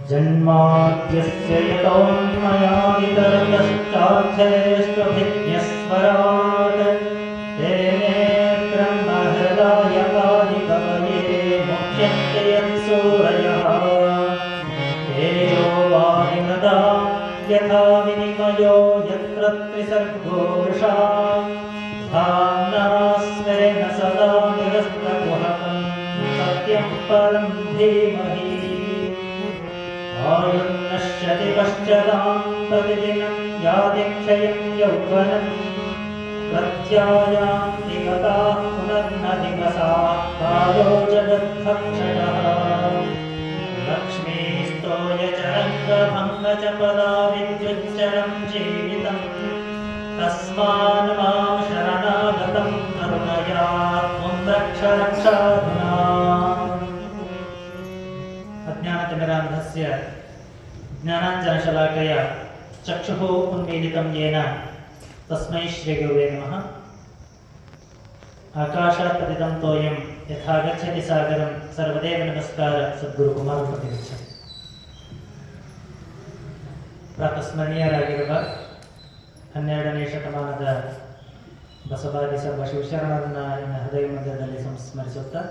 जन्माद्यस्य यतोऽन्वयादितरतश्चार्थेष्वभिज्ञस्वराट् तेने ब्रह्महृदाय आदिकवये मुह्यन्ते यत्सूरयः तेजो वारिमृदा यथा विनिमयो यत्र त्रिसर्गो वृषा धाम्ना स्वेन सदा निरस्तकुहकं सत्यं परं धीमहि आयुर्नश्यति पश्चादां प्रतिदिनं यादिक्षयं यौवनं प्रत्यायान्ति गताः पुनर्न दिवसाः कालो जगद्भक्षणः लक्ष्मीस्तो यजरङ्गभङ्गजपदा विद्युच्चरं जीवितं तस्मान् मां शरणागतं करुणयात् त्वं रक्ष रक्षाधुना अज्ञानतिमिरान्धस्य ज्ञानाञ्जनशलाकया चक्षुः उन्मीलितं येन तस्मै श्रीगुरुवे नमः। आकाशात् पतितं तोयं यथा गच्छति सागरं सर्वदेव नमस्कार सद्गुरुकुमारं प्रति गच्छति। ಪ್ರಾತಸ್ಮರಣೀಯರಾಗಿರುವ 12ನೇ ಶತಮಾನದ ಬಸವಾದಿ ಸರ್ವ ಶಿವಶರಣರನ್ನ ನನ್ನ ಹೃದಯ ಮಧ್ಯದಲ್ಲಿ ಸಂಸ್ಮರಿಸುತ್ತಾ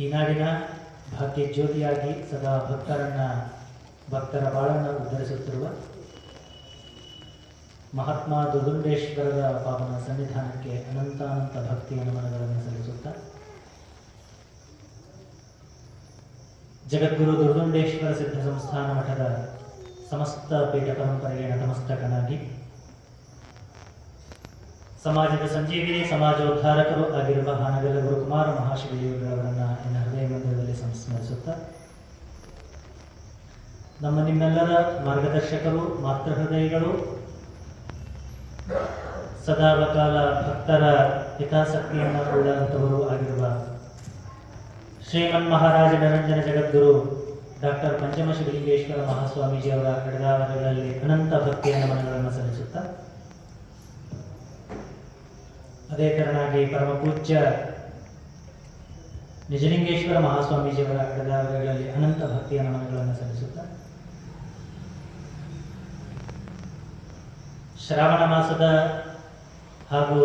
ಈ ನಾಡಿನ ಭಾಗ್ಯ ಜ್ಯೋತಿಯಾಗಿ ಸದಾ ಭಕ್ತರ ಬಾಳನ್ನು ಉದ್ಧರಿಸುತ್ತಿರುವ ಮಹಾತ್ಮ ದುರ್ಗುಂಡೇಶ್ವರರ ಪಾವನ ಸನ್ನಿಧಾನಕ್ಕೆ ಅನಂತಾನಂತ ಭಕ್ತಿಯ ನಮನಗಳನ್ನು ಸಲ್ಲಿಸುತ್ತಾ ಜಗದ್ಗುರು ದುರ್ಗುಂಡೇಶ್ವರ ಸಿದ್ಧ ಸಂಸ್ಥಾನ ಮಠದ ಸಮಸ್ತ ಪೀಠ ಪರಂಪರೆಗೆ ನತಮಸ್ತಕನಾಗಿ ಸಮಾಜದ ಸಂಜೀವಿನಿ ಸಮಾಜೋದ್ಧಾರಕರು ಆಗಿರುವ ಹಾನಗಲ್ಲ ಗುರುಕುಮಾರ ಮಹಾಶಿವಯೋಗಿಗಳವರನ್ನು ನನ್ನ ಹೃದಯ ಮಂದಿರದಲ್ಲಿ ಸಂಸ್ಮರಿಸುತ್ತಾ ನಮ್ಮ ನಿಮ್ಮೆಲ್ಲರ ಮಾರ್ಗದರ್ಶಕರು ಮಾತೃಹೃದಯಗಳು ಸದಾಕಾಲ ಭಕ್ತರ ಹಿತಾಸಕ್ತಿಯನ್ನು ಉಳ್ಳಂಥವರು ಆಗಿರುವ ಶ್ರೀಮನ್ ಮಹಾರಾಜ ನಿರಂಜನ ಜಗದ್ಗುರು ಡಾಕ್ಟರ್ ಪಂಚಮಶಿವಲಿಂಗೇಶ್ವರ ಮಹಾಸ್ವಾಮೀಜಿಯವರ ಕಡದಾವರಗಳಲ್ಲಿ ಅನಂತ ಭಕ್ತಿಯ ನಮನಗಳನ್ನು ಸಲ್ಲಿಸುತ್ತಾ ಅದೇ ತರನಾಗಿ ಪರಮ ಪೂಜ್ಯ ನಿಜಲಿಂಗೇಶ್ವರ ಮಹಾಸ್ವಾಮೀಜಿಯವರ ಕಡದಾವರಗಳಲ್ಲಿ ಅನಂತ ಭಕ್ತಿಯ ನಮನಗಳನ್ನು ಸಲ್ಲಿಸುತ್ತಾ ಶ್ರಾವಣ ಮಾಸದ ಹಾಗೂ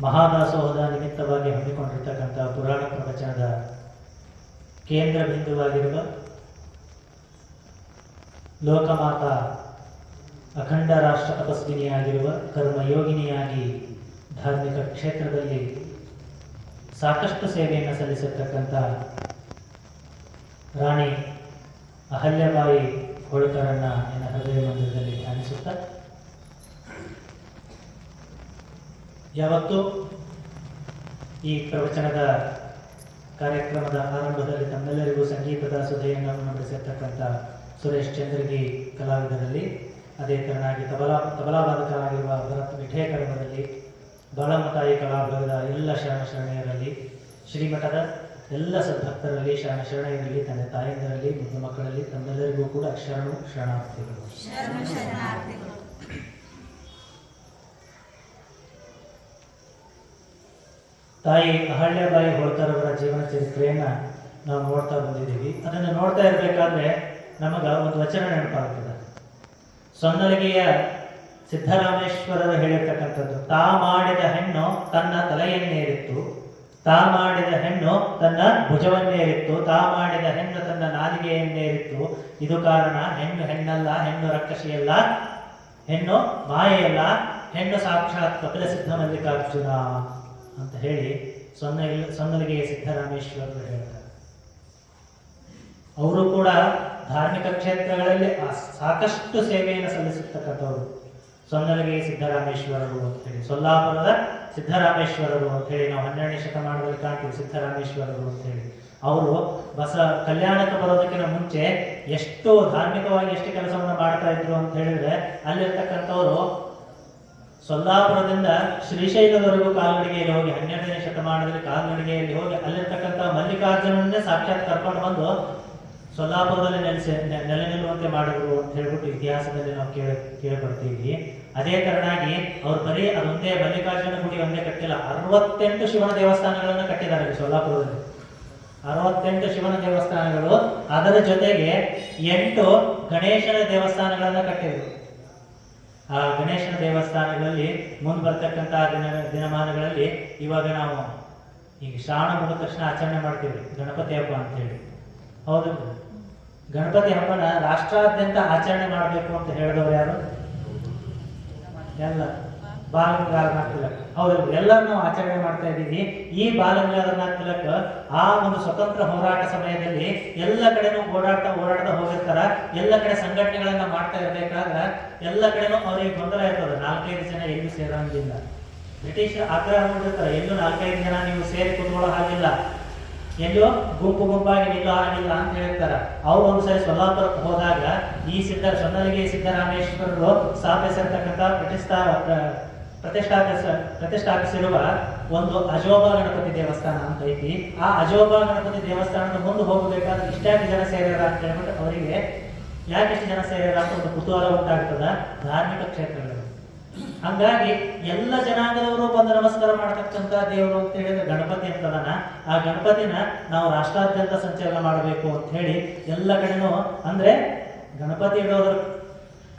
ಮಹಾದಾಸೋಹದ ನಿಮಿತ್ತವಾಗಿ ಹಮ್ಮಿಕೊಂಡಿರ್ತಕ್ಕಂಥ ಪುರಾಣ ಪ್ರವಚನದ ಕೇಂದ್ರ ಬಿಂದುವಾಗಿರುವ ಲೋಕಮಾತಾ ಅಖಂಡ ರಾಷ್ಟ್ರ ತಪಸ್ವಿನಿಯಾಗಿರುವ ಕರ್ಮಯೋಗಿನಿಯಾಗಿ ಧಾರ್ಮಿಕ ಕ್ಷೇತ್ರದಲ್ಲಿ ಸಾಕಷ್ಟು ಸೇವೆಯನ್ನು ಸಲ್ಲಿಸಿರ್ತಕ್ಕಂಥ ರಾಣಿ ಅಹಲ್ಯಬಾಯಿ ಹೋಳ್ಕರನ್ನ ನನ್ನ ಹೃದಯ ಮಂದಿರದಲ್ಲಿ ಧ್ಯಾನಿಸುತ್ತಾ ಯಾವತ್ತೂ ಈ ಪ್ರವಚನದ ಕಾರ್ಯಕ್ರಮದ ಆರಂಭದಲ್ಲಿ ತಮ್ಮೆಲ್ಲರಿಗೂ ಸಂಗೀತದ ಸುಧೆಯನ್ನು ಉಣಬಡಿಸಿರ್ತಕ್ಕಂಥ ಸುರೇಶ್ ಚಂದ್ರಗಿ ಕಲಾವಿದರಲ್ಲಿ ಅದೇ ತರನಾಗಿ ತಬಲಾವಾದಕರಾಗಿರುವ ಭರತ್ ವಿಠೇಕರವರಲ್ಲಿ ಬಾಳಮತಾಯಿ ಕಲಾಭಾಗದ ಎಲ್ಲ ಶರಣೆಯರಲ್ಲಿ ಶ್ರೀಮಠದ ಎಲ್ಲ ಸದ್ಭಕ್ತರಲ್ಲಿ ಶರಣೆಯರಲ್ಲಿ ತಂದೆ ತಾಯಂದಿರಲ್ಲಿ ಮುದ್ದು ಮಕ್ಕಳಲ್ಲಿ ತಮ್ಮೆಲ್ಲರಿಗೂ ಕೂಡ ಶರಣಾರ್ಥಿಗಳು. ತಾಯಿ ಅಹಲ್ಯಬಾಯಿ ಹೋಳ್ಕರ್ ಅವರ ಜೀವನ ಚರಿತ್ರೆಯನ್ನು ನಾವು ನೋಡ್ತಾ ಬಂದಿದ್ದೀವಿ. ಅದನ್ನು ನೋಡ್ತಾ ಇರಬೇಕಾದ್ರೆ ನಮಗೆ ಒಂದು ವಚನ ನೆನಪಾಗ್ತದೆ. ಸೊನ್ನಲಗಿಯ ಸಿದ್ದರಾಮೇಶ್ವರರು ಹೇಳಿರ್ತಕ್ಕಂಥದ್ದು, ತಾ ಮಾಡಿದ ಹೆಣ್ಣು ತನ್ನ ತಲೆಯನ್ನೇರಿತ್ತು, ತಾ ಮಾಡಿದ ಹೆಣ್ಣು ತನ್ನ ಭುಜವನ್ನೇರಿತ್ತು, ತಾ ಮಾಡಿದ ಹೆಣ್ಣು ತನ್ನ ನಾಲಿಗೆಯನ್ನೇರಿತ್ತು. ಇದು ಕಾರಣ ಹೆಣ್ಣು ಹೆಣ್ಣಲ್ಲ, ಹೆಣ್ಣು ರಕ್ಕಸಿಯಲ್ಲ, ಹೆಣ್ಣು ಮಾಯೆಯಲ್ಲ, ಹೆಣ್ಣು ಸಾಕ್ಷಾತ್ ಕಪಿಲ ಸಿದ್ಧ ಮಲ್ಲಿಕಾರ್ಜುನ ಅಂತ ಹೇಳಿ ಸೊನ್ನಲಗಿಯ ಸಿದ್ದರಾಮೇಶ್ವರರು ಹೇಳ್ತಾರೆ. ಅವರು ಕೂಡ ಧಾರ್ಮಿಕ ಕ್ಷೇತ್ರಗಳಲ್ಲಿ ಸಾಕಷ್ಟು ಸೇವೆಯನ್ನು ಸಲ್ಲಿಸಿರ್ತಕ್ಕಂಥವ್ರು. ಸೊನ್ನಲಗಿಯ ಸಿದ್ದರಾಮೇಶ್ವರರು ಅಂತ ಹೇಳಿ, ಸೊಲ್ಲಾಪುರದ ಸಿದ್ದರಾಮೇಶ್ವರರು ಅಂತ ಹೇಳಿ ನಾವು 12ನೇ ಶತಮಾನದಲ್ಲಿ ಕಾಣ್ತೀವಿ. ಸಿದ್ದರಾಮೇಶ್ವರರು ಅಂತ ಹೇಳಿ ಅವರು ಕಲ್ಯಾಣಕ್ಕೆ ಬರೋದಕ್ಕಿಂತ ಮುಂಚೆ ಎಷ್ಟು ಧಾರ್ಮಿಕವಾಗಿ ಎಷ್ಟು ಕೆಲಸವನ್ನು ಮಾಡ್ತಾ ಇದ್ರು ಅಂತ ಹೇಳಿದ್ರೆ, ಅಲ್ಲಿರ್ತಕ್ಕಂಥವ್ರು ಸೊಲ್ಲಾಪುರದಿಂದ ಶ್ರೀಶೈಲದವರೆಗೂ ಕಾಲ್ನಡಿಗೆಯಲ್ಲಿ ಹೋಗಿ 12ನೇ ಶತಮಾನದಲ್ಲಿ ಕಾಲ್ನಡಿಗೆಯಲ್ಲಿ ಹೋಗಿ ಅಲ್ಲಿರ್ತಕ್ಕಂಥ ಮಲ್ಲಿಕಾರ್ಜುನನ್ನೇ ಸಾಕ್ಷಾತ್ ಕರ್ಕೊಂಡು ಬಂದು ಸೊಲ್ಲಾಪುರದಲ್ಲಿ ನೆಲೆ ನಿಲ್ಲುವಂತೆ ಮಾಡಿದ್ರು ಅಂತ ಹೇಳ್ಬಿಟ್ಟು ಇತಿಹಾಸದಲ್ಲಿ ನಾವು ಕೇಳ್ಪಡ್ತೀವಿ. ಅದೇ ತರನಾಗಿ ಅವ್ರು ಬರೀ ಅದೊಂದೇ ಮಲ್ಲಿಕಾರ್ಜುನ ಗುಡಿ ಒಂದೇ ಕಟ್ಟಿಲ್ಲ, 68 ಶಿವನ ದೇವಸ್ಥಾನಗಳನ್ನು ಕಟ್ಟಿದ್ದಾರೆ ಸೊಲ್ಲಾಪುರದಲ್ಲಿ. 68 ಶಿವನ ದೇವಸ್ಥಾನಗಳು, ಅದರ ಜೊತೆಗೆ 8 ಗಣೇಶನ ದೇವಸ್ಥಾನಗಳನ್ನು ಕಟ್ಟಿದರು. ಆ ಗಣೇಶನ ದೇವಸ್ಥಾನಗಳಲ್ಲಿ ಮುಂದೆ ಬರ್ತಕ್ಕಂತಹ ದಿನಮಾನಗಳಲ್ಲಿ ಇವಾಗ ನಾವು ಈಗ ಶ್ರಾವಣ ಮುಗಿದ ತಕ್ಷಣ ಆಚರಣೆ ಮಾಡ್ತೀವಿ ಗಣಪತಿ ಹಬ್ಬ ಅಂತೇಳಿ. ಹೌದು, ಗಣಪತಿ ಹಬ್ಬನ ರಾಷ್ಟ್ರಾದ್ಯಂತ ಆಚರಣೆ ಮಾಡಬೇಕು ಅಂತ ಹೇಳಿದವರು ಯಾರು? ಎಲ್ಲ ಬಾಲಗಂಗಾಧರನಾಥ ತಿಲಕ್. ಹೌದು, ಎಲ್ಲರೂ ನಾವು ಆಚರಣೆ ಮಾಡ್ತಾ ಇದ್ದೀವಿ. ಈ ಬಾಲಗಂಗಾಧರನಾಥ ತಿಲಕ್ ಆ ಒಂದು ಸ್ವತಂತ್ರ ಹೋರಾಟ ಸಮಯದಲ್ಲಿ ಎಲ್ಲ ಕಡೆನೂ ಓಡಾಡ್ತಾ ಹೋಗಿರ್ತಾರ. ಎಲ್ಲ ಕಡೆ ಸಂಘಟನೆಗಳನ್ನ ಮಾಡ್ತಾ ಇರ್ಬೇಕಾದ್ರೆ ಎಲ್ಲ ಕಡೆನೂ ಅವ್ರಿಗೆ ಗೊಂದಲ ಇರ್ತದೆ. 4-5 ಜನ ಎಲ್ಲೂ ಸೇರಂಗಿಲ್ಲ. ಬ್ರಿಟಿಷ್ ಆಗ್ರಹ ಮಾಡಿರ್ತಾರೆ, ಎಲ್ಲೂ 4-5 ಜನ ನೀವು ಸೇರಿ ಕುತ್ಕೊಳ್ಳೋ ಹಾಗಿಲ್ಲ, ಎಲ್ಲೋ ಗುಂಪಾಗಿ ನಿಲ್ಲೋ ಹಾಗಿಲ್ಲ ಅಂತ ಹೇಳ್ತಾರ. ಅವ್ರು ಒಂದ್ಸರಿ ಸೊಲ್ಲಾಪುರಕ್ಕೆ ಹೋದಾಗ ಈ ಸೊನ್ನಲಗಿ ಸಿದ್ದರಾಮೇಶ್ವರರು ಸ್ಥಾಪಿಸಿರ್ತಕ್ಕಂಥ ಪ್ರತಿಷ್ಠಾಪಿಸಿರುವ ಒಂದು ಅಜೋಬಾ ಗಣಪತಿ ದೇವಸ್ಥಾನ ಅಂತ ಐತಿ. ಆ ಅಜೋಬಾ ಗಣಪತಿ ದೇವಸ್ಥಾನದ ಮುಂದೆ ಹೋಗಬೇಕಾದ್ರೆ ಇಷ್ಟಾಗಿ ಜನ ಸೇರ್ಯಾರ ಅಂತ ಹೇಳ್ಬಿಟ್ಟು ಅವರಿಗೆ ಯಾಕೆ ಇಷ್ಟು ಜನ ಸೇರ್ಯಾರ ಅಂತ ಒಂದು ಕುತೂಹಲ ಉಂಟಾಗ್ತದ ಧಾರ್ಮಿಕ ಕ್ಷೇತ್ರಗಳು. ಹಂಗಾಗಿ ಎಲ್ಲ ಜನಾಂಗದವರು ಬಂದು ನಮಸ್ಕಾರ ಮಾಡತಕ್ಕಂಥ ದೇವರು ಅಂತ ಹೇಳಿದ್ರೆ ಗಣಪತಿ ಅಂತದನ. ಆ ಗಣಪತಿನ ನಾವು ರಾಷ್ಟ್ರಾದ್ಯಂತ ಸಂಚಲನ ಮಾಡಬೇಕು ಅಂತ ಹೇಳಿ ಎಲ್ಲ ಕಡೆನೂ, ಅಂದ್ರೆ ಗಣಪತಿ ಇಡೋದ್ರ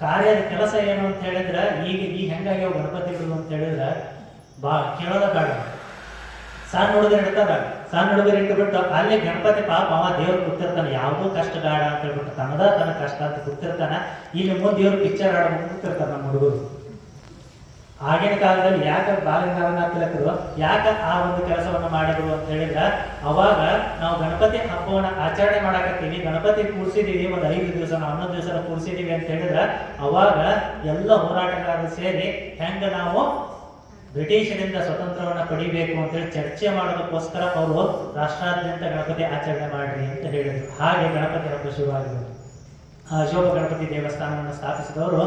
ಕಾರ್ಯದ ಕೆಲಸ ಏನು ಅಂತ ಹೇಳಿದ್ರೆ ಈಗ ಹೆಂಗಾಗಿ ಗಣಪತಿ ಇಡೋದು ಅಂತ ಹೇಳಿದ್ರೆ ಕೇಳೋದ ಬೇಡ. ಸಣ್ಣ ಹುಡುಗರು ಇಡ್ತಾರ, ಸಣ್ಣ ಹುಡುಗರು ಇಟ್ಬಿಟ್ಟು ಅಲ್ಲಿ ಗಣಪತಿ ಪಾಪ ಅವ ದೇವ್ರು ಕೂತಿರ್ತಾನೆ, ಯಾವುದೂ ಕಷ್ಟ ಬೇಡ ಅಂತ ಹೇಳ್ಬಿಟ್ಟು ತನ್ನ ಕಷ್ಟ ಅಂತ ಕೂತಿರ್ತಾನೆ. ಇಲ್ಲಿ ಮುಂದೆ ದೇವ್ರು ಪಿಕ್ಚರ್ ಆಡೋದು ಕೂತಿರ್ತಾರೆ ನಮ್ಮ ಹುಡುಗರು. ಆಗಿನ ಕಾಲದಲ್ಲಿ ಯಾಕೆ ಬಾಲಗಂಗಾಧರನಾಥ ತಿಲಕರು ಯಾಕೆ ಆ ಒಂದು ಕೆಲಸವನ್ನು ಮಾಡಿದ್ರು ಅಂತ ಹೇಳಿದ್ರೆ, ಅವಾಗ ನಾವು ಗಣಪತಿ ಹಬ್ಬವನ್ನ ಆಚರಣೆ ಮಾಡಕತ್ತೀವಿ, ಗಣಪತಿ ಕೂರಿಸಿದೀವಿ, ಒಂದು 5 ದಿವಸ 11 ದಿವಸ ಕೂರಿಸಿದೀವಿ ಅಂತ ಹೇಳಿದ್ರೆ ಅವಾಗ ಎಲ್ಲ ಹೋರಾಟಗಾರರು ಸೇರಿ ಹೆಂಗ ನಾವು ಬ್ರಿಟಿಷರಿಂದ ಸ್ವತಂತ್ರವನ್ನ ಪಡಿಬೇಕು ಅಂತೇಳಿ ಚರ್ಚೆ ಮಾಡೋದಕ್ಕೋಸ್ಕರ ಅವರು ರಾಷ್ಟ್ರಾದ್ಯಂತ ಗಣಪತಿ ಆಚರಣೆ ಮಾಡ್ರಿ ಅಂತ ಹೇಳಿದ್ರು. ಹಾಗೆ ಗಣಪತಿ ಹಬ್ಬ ಶುರುವಾಗಿದ್ರು. ಆ ಅಜೋಬ ಗಣಪತಿ ದೇವಸ್ಥಾನವನ್ನು ಸ್ಥಾಪಿಸಿದವರು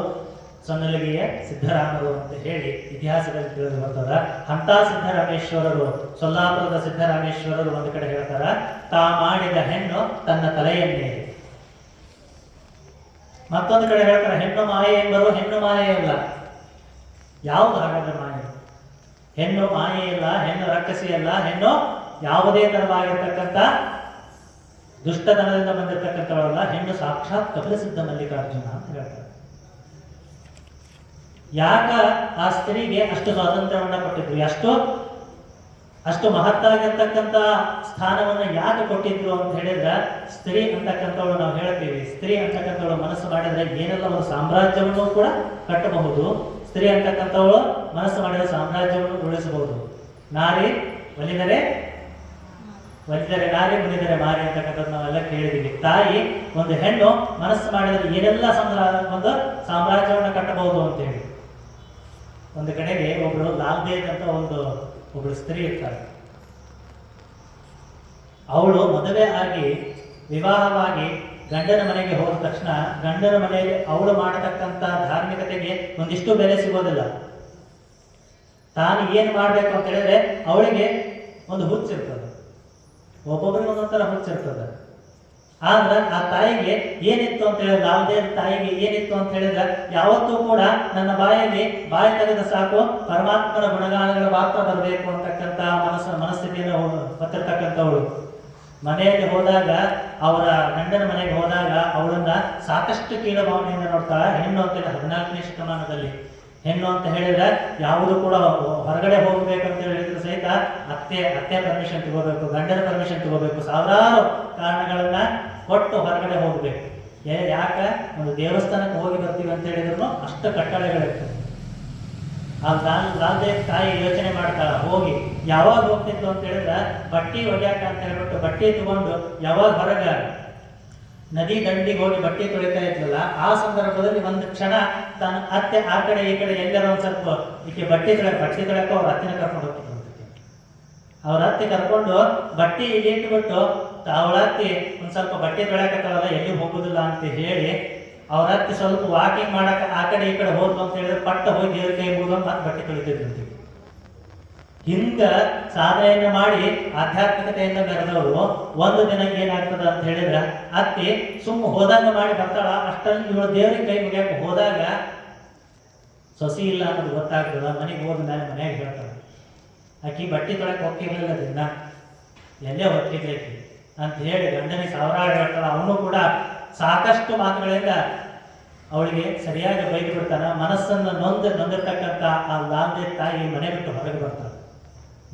ಸೊನ್ನಲಗಿಯ ಸಿದ್ದರಾಮರು ಅಂತ ಹೇಳಿ ಇತಿಹಾಸದಲ್ಲಿ ತಿಳಿದು ಬರ್ತದ. ಅಂತ ಸಿದ್ದರಾಮೇಶ್ವರರು, ಸೊಲ್ಲಾಪುರದ ಸಿದ್ದರಾಮೇಶ್ವರರು ಒಂದು ಕಡೆ ಹೇಳ್ತಾರ, ತಾ ಮಾಡಿದ ಹೆಣ್ಣು ತನ್ನ ತಲೆಯನ್ನೇ. ಮತ್ತೊಂದು ಕಡೆ ಹೇಳ್ತಾರೆ, ಹೆಣ್ಣು ಮಾಯೆ ಎಂಬರು ಹೆಣ್ಣು ಮಾಯೆ ಇಲ್ಲ. ಯಾವುದು ಹಾಗಾದ್ರೆ ಮಾಯೆ? ಹೆಣ್ಣು ಮಾಯೆ ಇಲ್ಲ, ಹೆಣ್ಣು ರಕ್ಕಸಿ ಅಲ್ಲ, ಹೆಣ್ಣು ಯಾವುದೇ ತರವಾಗಿರ್ತಕ್ಕಂಥ ದುಷ್ಟತನದಿಂದ ಬಂದಿರತಕ್ಕಂಥವಳಲ್ಲ, ಹೆಣ್ಣು ಸಾಕ್ಷಾತ್ ಕಪಿಲಸಿದ್ಧ ಮಲ್ಲಿಕಾರ್ಜುನ ಅಂತ ಹೇಳ್ತಾರೆ. ಯಾಕ ಆ ಸ್ತ್ರೀಗೆ ಅಷ್ಟು ಸ್ವಾತಂತ್ರ್ಯವನ್ನ ಕೊಟ್ಟಿದ್ರು, ಅಷ್ಟು ಮಹತ್ತಾಗಿರ್ತಕ್ಕಂಥ ಸ್ಥಾನವನ್ನ ಯಾಕೆ ಕೊಟ್ಟಿದ್ರು ಅಂತ ಹೇಳಿದ್ರೆ, ಸ್ತ್ರೀ ಅಂತಕ್ಕಂಥವಳು ನಾವು ಹೇಳ್ತೀವಿ, ಸ್ತ್ರೀ ಅಂತಕ್ಕಂಥವಳು ಮನಸ್ಸು ಮಾಡಿದ್ರೆ ಏನೆಲ್ಲ ಒಂದು ಸಾಮ್ರಾಜ್ಯವನ್ನು ಕೂಡ ಕಟ್ಟಬಹುದು. ಸ್ತ್ರೀ ಅಂತಕ್ಕಂಥವಳು ಮನಸ್ಸು ಮಾಡಿದ ಸಾಮ್ರಾಜ್ಯವನ್ನು ಉಳಿಸಬಹುದು. ನಾರಿ ಒಲಿದರೆ ನಾರಿ, ಮುನಿದರೆ ಮಾರಿ ಅಂತಕ್ಕಂಥದ್ದು ನಾವೆಲ್ಲ ಕೇಳಿದೀವಿ. ತಾಯಿ ಒಂದು ಹೆಣ್ಣು ಮನಸ್ಸು ಮಾಡಿದರೆ ಏನೆಲ್ಲ ಒಂದು ಸಾಮ್ರಾಜ್ಯವನ್ನು ಕಟ್ಟಬಹುದು ಅಂತೇಳಿ. ಒಂದು ಕಡೆಗೆ ಒಬ್ರು ಲಾಲ್ದೇವ್ ಅಂತ ಒಬ್ರು ಸ್ತ್ರೀ ಇರ್ತಾರೆ. ಅವಳು ಮದುವೆ ಆಗಿ ವಿವಾಹವಾಗಿ ಗಂಡನ ಮನೆಗೆ ಹೋದ ತಕ್ಷಣ ಗಂಡನ ಮನೆಯಲ್ಲಿ ಅವಳು ಮಾಡತಕ್ಕಂಥ ಧಾರ್ಮಿಕತೆಗೆ ಒಂದಿಷ್ಟು ಬೆಲೆ ಸಿಗೋದಿಲ್ಲ. ತಾನು ಏನು ಮಾಡಬೇಕು ಅಂತ ಹೇಳಿದ್ರೆ ಅವಳಿಗೆ ಒಂದು ಹುಚ್ಚಿರ್ತದೆ, ಒಬ್ಬೊಬ್ಬರಿಗೆ ಒಂದೊಂಥರ ಹುಚ್ಚಿರ್ತದೆ. ಆದ್ರೆ ಆ ತಾಯಿಗೆ ಏನಿತ್ತು ಅಂತ ಹೇಳಿದ್ರೆ, ಯಾವುದೇ ತಾಯಿಗೆ ಏನಿತ್ತು ಅಂತ ಹೇಳಿದ್ರೆ, ಯಾವತ್ತೂ ಕೂಡ ನನ್ನ ಬಾಯಿ ತೆಗೆದ ಸಾಕು ಪರಮಾತ್ಮನ ಗುಣಗಾನಗಳ ಮಾತ್ರ ಬರಬೇಕು ಅಂತಕ್ಕಂಥ ಮನಸ್ಥಿತಿಯನ್ನು ಹೊತ್ತಿರ್ತಕ್ಕಂಥವಳು. ಮನೆಯಲ್ಲಿ ಹೋದಾಗ, ಅವರ ಗಂಡನ ಮನೆಗೆ ಹೋದಾಗ ಅವಳನ್ನ ಸಾಕಷ್ಟು ಕೀಳ ಭಾವನೆಯಿಂದ ನೋಡ್ತಾಳೆ. ಹೆಣ್ಣು ಅಂತ 14ನೇ ಶತಮಾನದಲ್ಲಿ ಹೆಣ್ಣು ಅಂತ ಹೇಳಿದ್ರೆ ಯಾವುದು ಕೂಡ ಹೊರಗಡೆ ಹೋಗ್ಬೇಕಂತ ಹೇಳಿದ್ರೆ ಸಹಿತ ಅತ್ತೆ ಪರ್ಮಿಷನ್ ತಗೋಬೇಕು, ಗಂಡನ ಪರ್ಮಿಷನ್ ತಗೋಬೇಕು, ಸಾವಿರಾರು ಕಾರಣಗಳನ್ನ ಕೊಟ್ಟು ಹೊರಗಡೆ ಹೋಗ್ಬೇಕು. ಯಾಕೆ ಒಂದು ದೇವಸ್ಥಾನಕ್ಕೆ ಹೋಗಿ ಬರ್ತೀವಿ ಅಂತ ಹೇಳಿದ್ರು ಅಷ್ಟು ಕಟ್ಟಳೆಗಳಿರ್ತದೆ. ಆ ಲಾಲ್ದೇವ್ ತಾಯಿ ಯೋಚನೆ ಮಾಡ್ತಾಳ, ಹೋಗಿ ಯಾವಾಗ ಹೋಗ್ತಿತ್ತು ಅಂತ ಹೇಳಿದ್ರೆ ಬಟ್ಟಿ ಒಗ್ಯಾಕ ಅಂತ ಹೇಳ್ಬಿಟ್ಟು ಬಟ್ಟೆ ತಗೊಂಡು ಯಾವಾಗ ಹೊರಗ ನದಿ ದಂಡಿಗೆ ಹೋಗಿ ಬಟ್ಟೆ ತೊಳಿತಾ ಇದ್ಲಲ್ಲ, ಆ ಸಂದರ್ಭದಲ್ಲಿ ಒಂದು ಕ್ಷಣ ತನ್ನ ಅತ್ತೆ ಆ ಕಡೆ ಈ ಕಡೆ ಎಲ್ಲರೂ ಒಂದ್ ಸ್ವಲ್ಪ ಈಕೆ ಬಟ್ಟೆ ತೊಳಕ ಅವ್ರ ಅತ್ತಿನ ಕರ್ಕೊಂಡು ಹೋಗ್ತಿದ್ರು. ಅವ್ರ ಅತ್ತೆ ಕರ್ಕೊಂಡು ಬಟ್ಟೆ ಇಲ್ಲಿ ಇಟ್ಬಿಟ್ಟು ಅವಳ ಅತ್ತೆ ಒಂದ್ ಸ್ವಲ್ಪ ಬಟ್ಟೆ ತೊಳಕತ್ತವಲ್ಲ, ಎಲ್ಲಿ ಹೋಗುದಿಲ್ಲ ಅಂತ ಹೇಳಿ ಅವ್ರ ಅತ್ತೆ ಸ್ವಲ್ಪ ವಾಕಿಂಗ್ ಮಾಡಕ ಆ ಕಡೆ ಈ ಕಡೆ ಹೋದ್ಲು ಅಂತ ಹೇಳಿದ್ರೆ ಪಟ್ಟ ಹೋಗಿ ದೇವ್ರ ಕೈ ಮುಗಿದು ಮತ್ತೆ ಬಟ್ಟೆ ತೊಳಿತಿದ್ರಂತೆ. ಹಿಂಗ ಸಾಧನೆಯನ್ನ ಮಾಡಿ ಆಧ್ಯಾತ್ಮಿಕತೆಯಿಂದ ಬೆರೆದವರು ಒಂದು ದಿನ ಏನಾಗ್ತದ ಅಂತ ಹೇಳಿದ್ರೆ, ಅತ್ತಿ ಹೋದಂಗ ಮಾಡಿ ಬರ್ತಾಳ. ಅಷ್ಟಲ್ಲಿ ಇವಳು ದೇವರಿಗೆ ಕೈ ಮುಗಿಯಕ್ಕೆ ಹೋದಾಗ ಸೊಸಿ ಇಲ್ಲ ಅನ್ನೋದು ಗೊತ್ತಾಗ್ತದ, ಮನೆಗೆ ಹೋದ ಮೇಲೆ ಮನೆಯಾಗ ಹೇಳ್ತಾಳೆ ಆಕಿ ಬಟ್ಟೆ ತೊಳಕ್ಕೆ ಹೋಗ್ತಿರ್ಲಿಲ್ಲ ದಿನ, ಎಲ್ಲೇ ಹೊತ್ತಿರ್ಲಿಕ್ಕೆ ಅಂತ ಹೇಳಿ ಗಂಡನಿಗೆ ಸಾವಿರಾರು ಹೇಳ್ತಾಳೆ. ಅವನು ಕೂಡ ಸಾಕಷ್ಟು ಮಾತುಗಳಿಂದ ಅವಳಿಗೆ ಸರಿಯಾಗಿ ಬೈದು ಬಿಡ್ತಾನೆ. ಮನಸ್ಸನ್ನು ನೊಂದಿರ್ತಕ್ಕಂಥ ಆ ಲಾಲ್ದೆ ತಾಯಿ ಮನೆ ಬಿಟ್ಟು ಹೊರಗೆ ಬರ್ತಾಳೆ.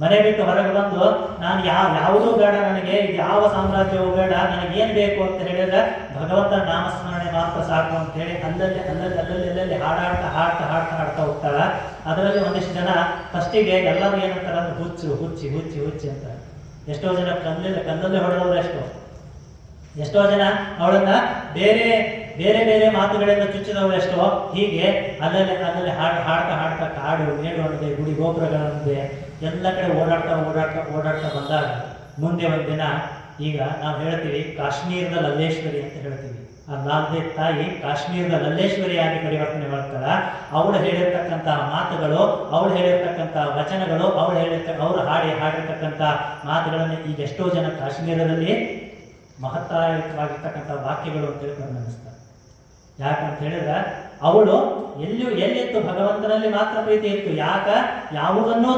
ಮನೆ ಬಿಟ್ಟು ಹೊರಗೆ ಬಂದು ನಾನು ಯಾವುದೂ ಬೇಡ, ನನಗೆ ಯಾವ ಸಾಮ್ರಾಜ್ಯವೂ ಬೇಡ, ನನಗೇನು ಬೇಕು ಅಂತ ಹೇಳಿದ್ರೆ ಭಗವಂತನ ನಾಮಸ್ಮರಣೆ ಮಾತ್ರ ಸಾಕು ಅಂತ ಹೇಳಿ ಅಲ್ಲಲ್ಲಿ ಹಾಡ್ತಾ ಹೋಗ್ತಾಳ. ಅದರಲ್ಲಿ ಒಂದಿಷ್ಟು ಜನ ಫಸ್ಟಿಗೆ ಎಲ್ಲರೂ ಏನಂತಾರ ಅಂದ್ರೆ ಹುಚ್ಚಿ ಅಂತ. ಎಷ್ಟೋ ಜನ ಕಲ್ಲಲ್ಲಿ ಹೊಡೆದವರು, ಎಷ್ಟೋ ಜನ ಅವಳನ್ನ ಬೇರೆ ಬೇರೆ ಬೇರೆ ಮಾತುಗಳಿಂದ ಚುಚ್ಚಿದವರು ಎಷ್ಟೋ. ಹೀಗೆ ಅಲ್ಲಲ್ಲಿ ಹಾಡ್ತಾ ಕಾಡು ಮೇಡು ಅನ್ನದೆ, ಗುಡಿ ಗೋಪುರಗಳನ್ನದೆ ಎಲ್ಲ ಕಡೆ ಓಡಾಡ್ತಾ ಬಂದಾಗ ಮುಂದೆ ಒಂದಿನ ಈಗ ನಾವು ಹೇಳ್ತೀವಿ ಕಾಶ್ಮೀರದ ಲಲ್ಲೇಶ್ವರಿ ಅಂತ ಹೇಳ್ತೀವಿ. ಆ ಲಾಲ್ದೆ ತಾಯಿ ಕಾಶ್ಮೀರದ ಲಲ್ಲೇಶ್ವರಿಯಾಗಿ ಪರಿವರ್ತನೆ ಮಾಡ್ತಾಳ. ಅವಳು ಹೇಳಿರ್ತಕ್ಕಂಥ ಮಾತುಗಳು, ಅವಳು ಹೇಳಿರ್ತಕ್ಕಂಥ ವಚನಗಳು, ಅವರು ಹಾಡಿರ್ತಕ್ಕಂಥ ಮಾತುಗಳನ್ನು ಈಗ ಎಷ್ಟೋ ಜನ ಕಾಶ್ಮೀರದಲ್ಲಿ ಮಹತ್ತಾಯವಾಗಿರ್ತಕ್ಕಂಥ ವಾಕ್ಯಗಳು ಅಂತೇಳಿ ಪರಿಗಣಿಸ್ತಾರೆ. ಯಾಕಂತ ಹೇಳಿದ್ರೆ ಅವಳು ಎಲ್ಲಿತ್ತು ಭಗವಂತನಲ್ಲಿ ಮಾತ್ರ ಪ್ರೀತಿ ಇತ್ತು. ಯಾವುದನ್ನೂ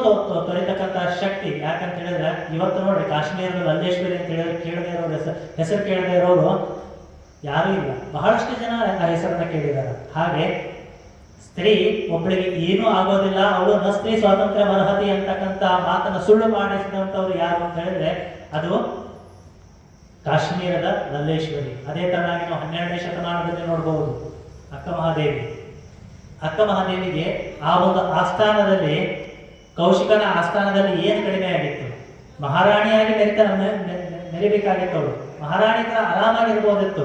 ತೊರೆತಕ್ಕಂಥ ಶಕ್ತಿ. ಯಾಕಂತ ಹೇಳಿದ್ರೆ ಇವತ್ತು ನೋಡ್ರಿ ಕಾಶ್ಮೀರದ ಲಲ್ಲೇಶ್ವರಿ ಅಂತ ಹೇಳಿದ್ರೆ ಕೇಳದೇ ಇರೋರು, ಹೆಸರು ಕೇಳದೇ ಇರೋರು ಯಾರೂ ಇಲ್ಲ. ಬಹಳಷ್ಟು ಜನ ಆ ಹೆಸರನ್ನ ಕೇಳಿದ್ದಾರೆ. ಹಾಗೆ ಸ್ತ್ರೀ ಒಬ್ಬಳಿಗೆ ಏನೂ ಆಗೋದಿಲ್ಲ, ಅವಳು ಸ್ತ್ರೀ ಸ್ವಾತಂತ್ರ್ಯ ಅರ್ಹತೆ ಅಂತಕ್ಕಂಥ ಮಾತನ್ನು ಸುಳ್ಳು ಮಾಡಿಸಿದಂಥವ್ರು ಯಾರು ಅಂತ ಹೇಳಿದ್ರೆ ಅದು ಕಾಶ್ಮೀರದ ಲಲ್ಲೇಶ್ವರಿ. ಅದೇ ತರನಾಗಿ ನಾವು 12ನೇ ಶತಮಾನದಲ್ಲಿ ನೋಡಬಹುದು ಅಕ್ಕ ಮಹಾದೇವಿಗೆ ಆ ಒಂದು ಆಸ್ಥಾನದಲ್ಲಿ, ಕೌಶಿಕನ ಆಸ್ಥಾನದಲ್ಲಿ ಏನು ಕಡಿಮೆ ಆಗಿತ್ತು? ಮಹಾರಾಣಿಯಾಗಿ ಮೆರಿಬೇಕಾಗಿತ್ತು. ಅವಳು ಮಹಾರಾಣಿ ತರ ಆರಾಮಾಗಿರ್ಬೋದಿತ್ತು.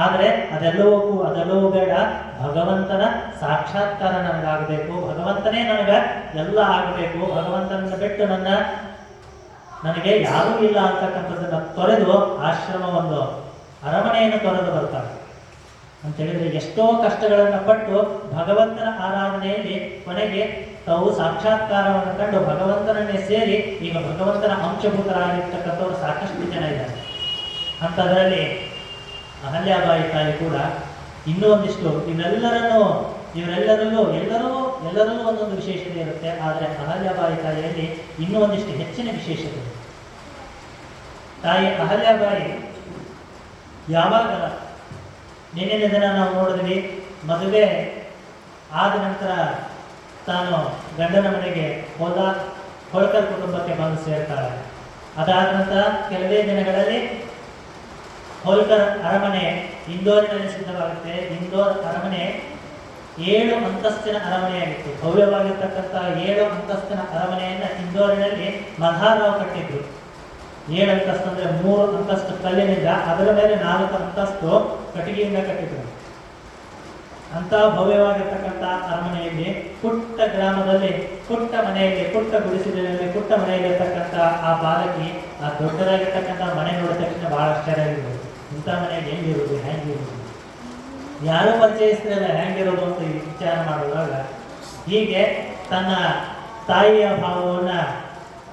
ಆದರೆ ಅದೆಲ್ಲವೂ ಬೇಡ, ಭಗವಂತನ ಸಾಕ್ಷಾತ್ಕಾರ ನನಗಾಗಬೇಕು, ಭಗವಂತನೇ ನನಗೆ ಎಲ್ಲ ಆಗಬೇಕು, ಭಗವಂತನನ್ನು ಬಿಟ್ಟು ನನಗೆ ಯಾರೂ ಇಲ್ಲ ಅಂತಕ್ಕಂಥದ್ದನ್ನು ತೊರೆದು ಆಶ್ರಮ ಒಂದು ಅರಮನೆಯನ್ನು ತೊರೆದು ಬರ್ತಾಳೆ ಅಂತ ಹೇಳಿದ್ರೆ ಎಷ್ಟೋ ಕಷ್ಟಗಳನ್ನು ಪಟ್ಟು ಭಗವಂತನ ಆರಾಧನೆಯಲ್ಲಿ ಕೊನೆಗೆ ತಾವು ಸಾಕ್ಷಾತ್ಕಾರವನ್ನು ಕಂಡು ಭಗವಂತನನ್ನೇ ಸೇರಿ ಈಗ ಭಗವಂತನ ಅಂಶಭೂತರಾಗಿರ್ತಕ್ಕಂಥವ್ರು ಸಾಕಷ್ಟು ಜನ ಇದ್ದಾರೆ. ಅಂಥದ್ರಲ್ಲಿ ಅಹಲ್ಯಾಬಾಯಿ ತಾಯಿ ಕೂಡ ಇನ್ನೂ ಒಂದಿಷ್ಟು ಎಲ್ಲರಲ್ಲೂ ಒಂದೊಂದು ವಿಶೇಷತೆ ಇರುತ್ತೆ. ಆದರೆ ಅಹಲ್ಯಾಬಾಯಿ ತಾಯಿಯಲ್ಲಿ ಇನ್ನೂ ಒಂದಿಷ್ಟು ಹೆಚ್ಚಿನ ವಿಶೇಷತೆ. ತಾಯಿ ಅಹಲ್ಯಾಬಾಯಿ ಯಾವಾಗ ನಿನ್ನೆ ದಿನ ನಾವು ನೋಡಿದ್ವಿ, ಮದುವೆ ಆದ ನಂತರ ತಾನು ಗಂಡನ ಮನೆಗೆ ಹೋಳ್ಕರ್ ಕುಟುಂಬಕ್ಕೆ ಬಂದು ಸೇರ್ತಾಳೆ. ಅದಾದ ನಂತರ ಕೆಲವೇ ದಿನಗಳಲ್ಲಿ ಹೋಳ್ಕರ್ ಅರಮನೆ ಇಂದೋರಿನಲ್ಲಿ ಸಿದ್ಧವಾಗುತ್ತೆ. ಇಂದೋರ್ ಅರಮನೆ 7 ಅಂತಸ್ತಿನ ಅರಮನೆಯಾಗಿತ್ತು. ಭವ್ಯವಾಗಿರ್ತಕ್ಕಂಥ 7 ಅಂತಸ್ತಿನ ಅರಮನೆಯನ್ನ ಇಂದೋರಿನಲ್ಲಿ ಮಲ್ಹಾರ್ರಾವ್ ಕಟ್ಟಿದ್ರು. 7 ಅಂತಸ್ತು ಅಂದ್ರೆ 3 ಅಂತಸ್ತು ಕಲ್ಲಿನಿಂದ, ಅದರ ಮೇಲೆ 4 ಅಂತಸ್ತು ಕಟ್ಟಿಗೆಯಿಂದ ಕಟ್ಟಿದ್ರು. ಅಂತ ಭವ್ಯವಾಗಿರ್ತಕ್ಕಂಥ ಅರಮನೆಯಲ್ಲಿ ಪುಟ್ಟ ಗ್ರಾಮದಲ್ಲಿ, ಪುಟ್ಟ ಮನೆಯಲ್ಲಿ, ಪುಟ್ಟ ಗುಡಿಸಲಿನಲ್ಲಿ, ಪುಟ್ಟ ಮನೆಯಲ್ಲಿರ್ತಕ್ಕಂಥ ಆ ಬಾಲಕಿ ಆ ದೊಡ್ಡದಾಗಿರ್ತಕ್ಕಂಥ ಮನೆ ನೋಡಿದ ತಕ್ಷಣ ಬಹಳ ಆಶ್ಚರ್ಯ ಆಗಿರ್ಬೋದು. ಇಂಥ ಮನೆಗೆ ಹೆಂಗಿರೋದು, ಯಾರು ಪರಿಚಯಿಸ್ತಿರಲ್ಲ ಹೆಂಗಿರೋದು ಅಂತ ವಿಚಾರ ಮಾಡುವಾಗ ಹೀಗೆ ತನ್ನ ತಾಯಿಯ ಭಾವವನ್ನು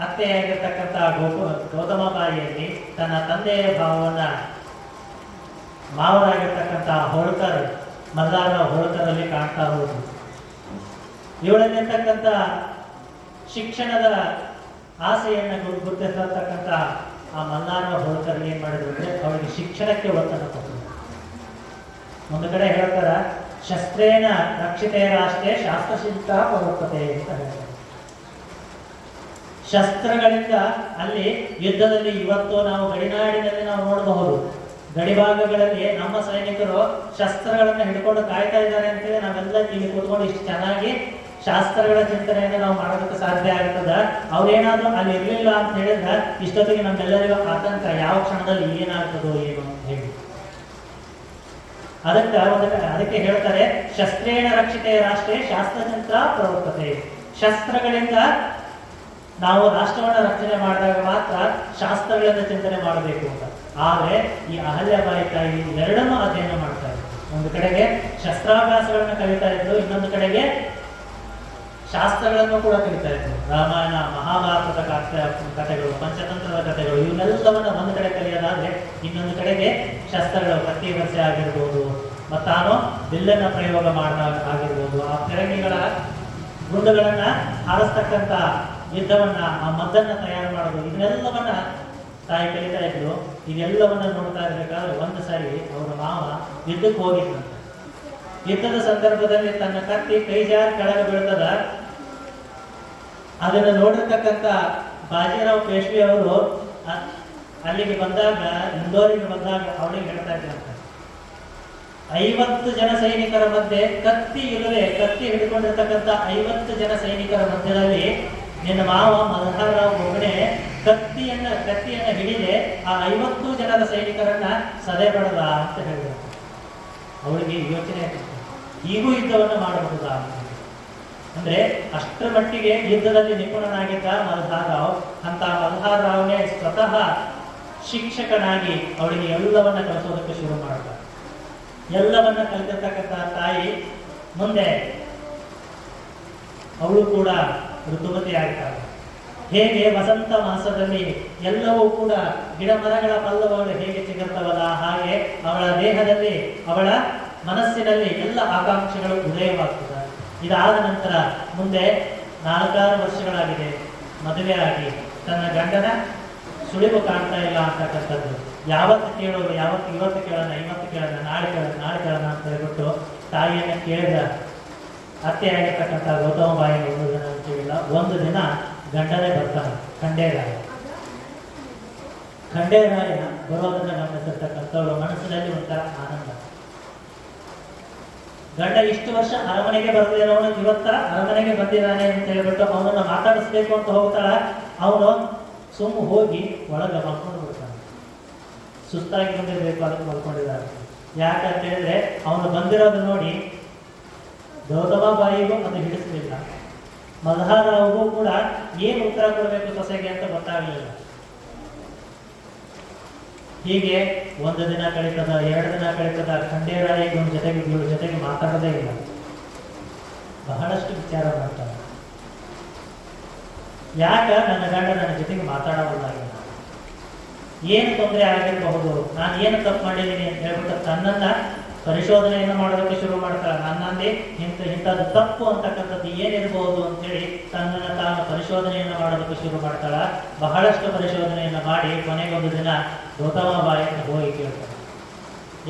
ಅತ್ತೆಯಾಗಿರ್ತಕ್ಕಂಥ ಗೌತಮಬಾಯಿಯಲ್ಲಿ, ತನ್ನ ತಂದೆಯ ಭಾವವನ್ನು ಮಾವರಾಗಿರ್ತಕ್ಕಂಥ ಹೋಳ್ಕರ್ ಮಲ್ಹಾರ್ರಾವ್ ಹೋಳ್ಕರಲ್ಲಿ ಕಾಣ್ತಾ ಹೋಗುದು. ಇವಳಲ್ಲಿರ್ತಕ್ಕಂಥ ಶಿಕ್ಷಣದ ಆಸೆಯನ್ನು ಗುರುತಿಸಿರ್ತಕ್ಕಂಥ ಆ ಮಲ್ಹಾರ್ರಾವ್ ಹೋಳ್ಕರ್ ಏನ್ ಮಾಡಿದ್ರು ಅಂದ್ರೆ ಅವಳಿಗೆ ಶಿಕ್ಷಣಕ್ಕೆ ಒತ್ತನ್ನು ಕೊಟ್ಟರು. ಒಂದು ಕಡೆ ಹೇಳ್ತಾರ, ಶಸ್ತ್ರೇಣ ರಕ್ಷಿತೇ ರಾಷ್ಟ್ರೇ ಶಾಸ್ತ್ರಶಿಲ್ಪ ಪರೋಪತೆ ಅಂತ ಹೇಳ್ತಾರೆ. ಶಸ್ತ್ರಗಳಿಂದ ಅಲ್ಲಿ ಯುದ್ಧದಲ್ಲಿ ಇವತ್ತು ನಾವು ಗಡಿನಾಡಿನಲ್ಲಿ ನಾವು ನೋಡಬಹುದು, ಗಡಿಭಾಗಗಳಲ್ಲಿ ನಮ್ಮ ಸೈನಿಕರು ಶಸ್ತ್ರಗಳನ್ನು ಹಿಡ್ಕೊಂಡು ಕಾಯ್ತಾ ಇದ್ದಾರೆ ಅಂತೇಳಿ ನಾವೆಲ್ಲ ಇಲ್ಲಿ ಕೂತ್ಕೊಂಡು ಇಷ್ಟು ಚೆನ್ನಾಗಿ ಶಾಸ್ತ್ರಗಳ ಚಿಂತನೆಯನ್ನು ನಾವು ಮಾಡೋದಕ್ಕೆ ಸಾಧ್ಯ ಆಗ್ತದ. ಅವ್ರೇನಾದ್ರೂ ಅಲ್ಲಿ ಇರಲಿಲ್ಲ ಅಂತ ಹೇಳಿದ್ರೆ ಇಷ್ಟೊತ್ತಿಗೆ ನಮ್ಮೆಲ್ಲರಿಗೂ ಆತಂಕ, ಯಾವ ಕ್ಷಣದಲ್ಲಿ ಏನಾಗ್ತದೋ ಏನು ಅಂತ ಹೇಳಿ. ಅದಕ್ಕೆ ಹೇಳ್ತಾರೆ, ಶಸ್ತ್ರೇಣ ರಕ್ಷಿತೆ ರಾಷ್ಟ್ರೇ ಶಾಸ್ತ್ರಚಿಂತ ಪ್ರವರ್ತತೆ. ಶಸ್ತ್ರಗಳಿಂದ ನಾವು ರಾಷ್ಟ್ರವನ್ನು ರಕ್ಷಣೆ ಮಾಡಿದಾಗ ಮಾತ್ರ ಶಾಸ್ತ್ರಗಳಿಂದ ಚಿಂತನೆ ಮಾಡಬೇಕು ಅಂತ. ಆದರೆ ಈ ಅಹಲ್ಯಾಬಾಯಿ ತಾಯಿ ಎರಡನ್ನೂ ಅಧ್ಯಯನ ಮಾಡ್ತಾ ಇದ್ರು. ಒಂದು ಕಡೆಗೆ ಶಸ್ತ್ರಾಭ್ಯಾಸಗಳನ್ನು ಕಲಿತಾ ಇದ್ರು, ಇನ್ನೊಂದು ಕಡೆಗೆ ಶಾಸ್ತ್ರಗಳನ್ನು ಕೂಡ ಕಲಿತಾ ಇದ್ರು. ರಾಮಾಯಣ ಮಹಾಭಾರತದ ಕಥೆಗಳು, ಪಂಚತಂತ್ರದ ಕಥೆಗಳು, ಇವನ್ನೆಲ್ಲವನ್ನ ಒಂದು ಕಡೆ ಕಲಿಯೋದಾದ್ರೆ ಇನ್ನೊಂದು ಕಡೆಗೆ ಶಸ್ತ್ರಗಳು, ಕತ್ತಿ ವರ್ಷೆ ಆಗಿರ್ಬೋದು, ಮತ್ತು ತಾನು ಬಿಲ್ಲನ್ನ ಪ್ರಯೋಗ ಆಗಿರ್ಬೋದು, ಆ ಫಿರಂಗಿಗಳ ಗುಂಡುಗಳನ್ನ ಹಾರಿಸ್ತಕ್ಕಂಥ ಯುದ್ಧವನ್ನ, ಆ ಮದ್ದನ್ನ ತಯಾರು ಮಾಡೋದು, ಇದನ್ನೆಲ್ಲವನ್ನ ತಾಯಿ ಕಲಿತಾ ಇದ್ರು. ಇದೆಲ್ಲವನ್ನ ನೋಡ್ತಾ ಇರ್ಬೇಕಾದ್ರೆ ಒಂದು ಸಾರಿ ಅವರ ಮಾವ ಯುದ್ಧಕ್ಕೆ ಹೋಗಿದ್ದಂತೆ. ಯುದ್ಧದ ಸಂದರ್ಭದಲ್ಲಿ ತನ್ನ ಕತ್ತಿ ಕೈ ಜಾರಿ ಕೆಳಗೆ ಬೀಳ್ತದ. ಅದನ್ನು ನೋಡಿರ್ತಕ್ಕಂಥ ಬಾಜಿರಾವ್ ಪೇಶ್ವಿ ಅವರು ಅಲ್ಲಿಗೆ ಬಂದಾಗ, ಇಂದೋರಿಗೆ ಬಂದಾಗ ಅವಳಿಗೆ ಹೇಳ್ತಾ ಇದ್ದಂತೆ, 50 ಜನ ಸೈನಿಕರ ಮಧ್ಯೆ ಕತ್ತಿ ಹಿಡ್ಕೊಂಡಿರ್ತಕ್ಕಂಥ 50 ಜನ ಸೈನಿಕರ ಮಧ್ಯದಲ್ಲಿ ನಿನ್ನ ಮಾವ ಮಲ್ಹಾರ್ರಾವ್ ಒಬ್ಬನೇ ಕತ್ತಿಯನ್ನ ಹಿಡಿದೆ ಆ 50 ಜನರ ಸೈನಿಕರನ್ನ ಸದೆ ಬಡದ ಅಂತ ಹೇಳಿದ್ರು. ಅವಳಿಗೆ ಯೋಚನೆ ಆಗ್ತಿತ್ತು, ಈಗೂ ಯುದ್ಧವನ್ನು ಮಾಡಬಹುದಾ ಅಂದ್ರೆ ಅಷ್ಟರ ಮಟ್ಟಿಗೆ ಯುದ್ಧದಲ್ಲಿ ನಿಪುಣನಾಗಿದ್ದ ಮಲ್ಹಾರ್ರಾವ್. ಅಂತ ಮಲ್ಹಾರ್ರಾವ್ನೇ ಸ್ವತಃ ಶಿಕ್ಷಕನಾಗಿ ಅವಳಿಗೆ ಎಲ್ಲವನ್ನ ಕಲಿಸೋದಕ್ಕೆ ಶುರು ಮಾಡ್ತಾರೆ. ಎಲ್ಲವನ್ನ ಕಲಿತಿರ್ತಕ್ಕಂಥ ತಾಯಿ ಮುಂದೆ ಅವಳು ಕೂಡ ಋತುಮತಿ ಆಗ್ತಾಳೆ. ಹೇಗೆ ವಸಂತ ಮಾಸದಲ್ಲಿ ಎಲ್ಲವೂ ಕೂಡ ಗಿಡ ಮರಗಳ ಪಲ್ಲವಗಳು ಹೇಗೆ ಚಿಗುರ್ತವಲ್ಲ, ಹಾಗೆ ಅವಳ ದೇಹದಲ್ಲಿ, ಅವಳ ಮನಸ್ಸಿನಲ್ಲಿ ಎಲ್ಲ ಆಕಾಂಕ್ಷೆಗಳು ಉದಯವಾಗ್ತದೆ. ಇದಾದ ನಂತರ ಮುಂದೆ 4-6 ವರ್ಷಗಳಾಗಿದೆ, ಮದುವೆ ಆಗಿ ತನ್ನ ಗಂಡನ ಸುಳಿವು ಕಾಣ್ತಾ ಇಲ್ಲ ಅಂತಕ್ಕಂಥದ್ದು. ಯಾವತ್ತು ಕೇಳೋದು, ಇವತ್ತು ಕೇಳೋಣ, ನಾಳೆ ಕೇಳೋಣ ಅಂತ ಹೇಳ್ಬಿಟ್ಟು ತಾಯಿಯನ್ನ ಕೇಳಿದ ಅತ್ತೆ ಆಗಿರ್ತಕ್ಕಂಥ ಗೌತಮ ಬಾಯಿ ಒಂದು ದಿನ ಕೇಳಿಲ್ಲ. ಒಂದು ದಿನ ಗಂಡನೇ ಬರ್ತಾನೆ, ಖಂಡೇರಾಯ ಬರೋದನ್ನ ಗಮನಿಸಿರ್ತಕ್ಕಂಥವಳು ಮನಸ್ಸಿನಲ್ಲಿ ಒಂಥರ ಆನಂದ. ಗಂಡ ಇಷ್ಟು ವರ್ಷ ಅರಮನೆಗೆ ಬರ್ತಿರೋನು ಇವತ್ತರ ಅರಮನೆಗೆ ಬಂದಿದ್ದಾನೆ ಅಂತ ಹೇಳ್ಬಿಟ್ಟು ಅವನನ್ನ ಮಾತಾಡಿಸ್ಬೇಕು ಅಂತ ಹೋಗ್ತಾಳ. ಅವನು ಹೋಗಿ ಒಳಗೆ ಮಲ್ಕೊಂಡು ಬಿಡ್ತಾನೆ. ಸುಸ್ತಾಗಿ ಬಂದಿರಬೇಕು, ಅದಕ್ಕೆ ಮಲ್ಕೊಂಡಿದ್ದಾರೆ. ಯಾಕಂತ ಹೇಳಿದ್ರೆ ಅವನು ಬಂದಿರೋದು ನೋಡಿ ಗೌತಮ ಬಾಯಿಗೂ ಅದು ಹಿಡಿಸಲಿಲ್ಲ, ಮಲ್ಹಾರ್ರಾವ್ಗೂ ಕೂಡ ಏನು ಉತ್ತರ ಕೊಡಬೇಕು ಸೊಸೆಗೆ ಅಂತ ಗೊತ್ತಾಗಲಿಲ್ಲ. ಹೀಗೆ 1 ದಿನ ಕಳೀತದ, 2 ದಿನ ಕಳೀತದ. ಖಂಡೇರಾಯ ಜೊತೆಗೆ ಮಾತಾಡೋದೇ ಇಲ್ಲ, ಬಹಳಷ್ಟು ವಿಚಾರ ಮಾಡ್ತಾನೆ. ಯಾಕ ನನ್ನ ಗಂಡ ನನ್ನ ಜೊತೆಗೆ ಮಾತಾಡೋಲ್ಲ, ಏನು ತೊಂದರೆ ಆಗಿರಬಹುದು, ನಾನು ಏನು ತಪ್ಪು ಮಾಡಿದ್ದೀನಿ ಅಂತ ಹೇಳ್ಬಿಟ್ಟು ತನ್ನನ್ನ ಪರಿಶೋಧನೆಯನ್ನು ಮಾಡೋದಕ್ಕೆ ಶುರು ಮಾಡ್ತಾಳೆ. ನನ್ನಲ್ಲಿ ಇಂಥದ್ದು ತಪ್ಪು ಅಂತಕ್ಕಂಥದ್ದು ಏನಿರಬಹುದು ಅಂತೇಳಿ ತನ್ನನ್ನು ತಾನು ಪರಿಶೋಧನೆಯನ್ನು ಮಾಡೋದಕ್ಕೆ ಶುರು ಮಾಡ್ತಾಳ. ಬಹಳಷ್ಟು ಪರಿಶೋಧನೆಯನ್ನು ಮಾಡಿ ಕೊನೆಗೊಂದು ದಿನ ಗೌತಮ ಬಾಯಿಯನ್ನು ಹೋಗಿ ಕೇಳ್ತಾಳೆ,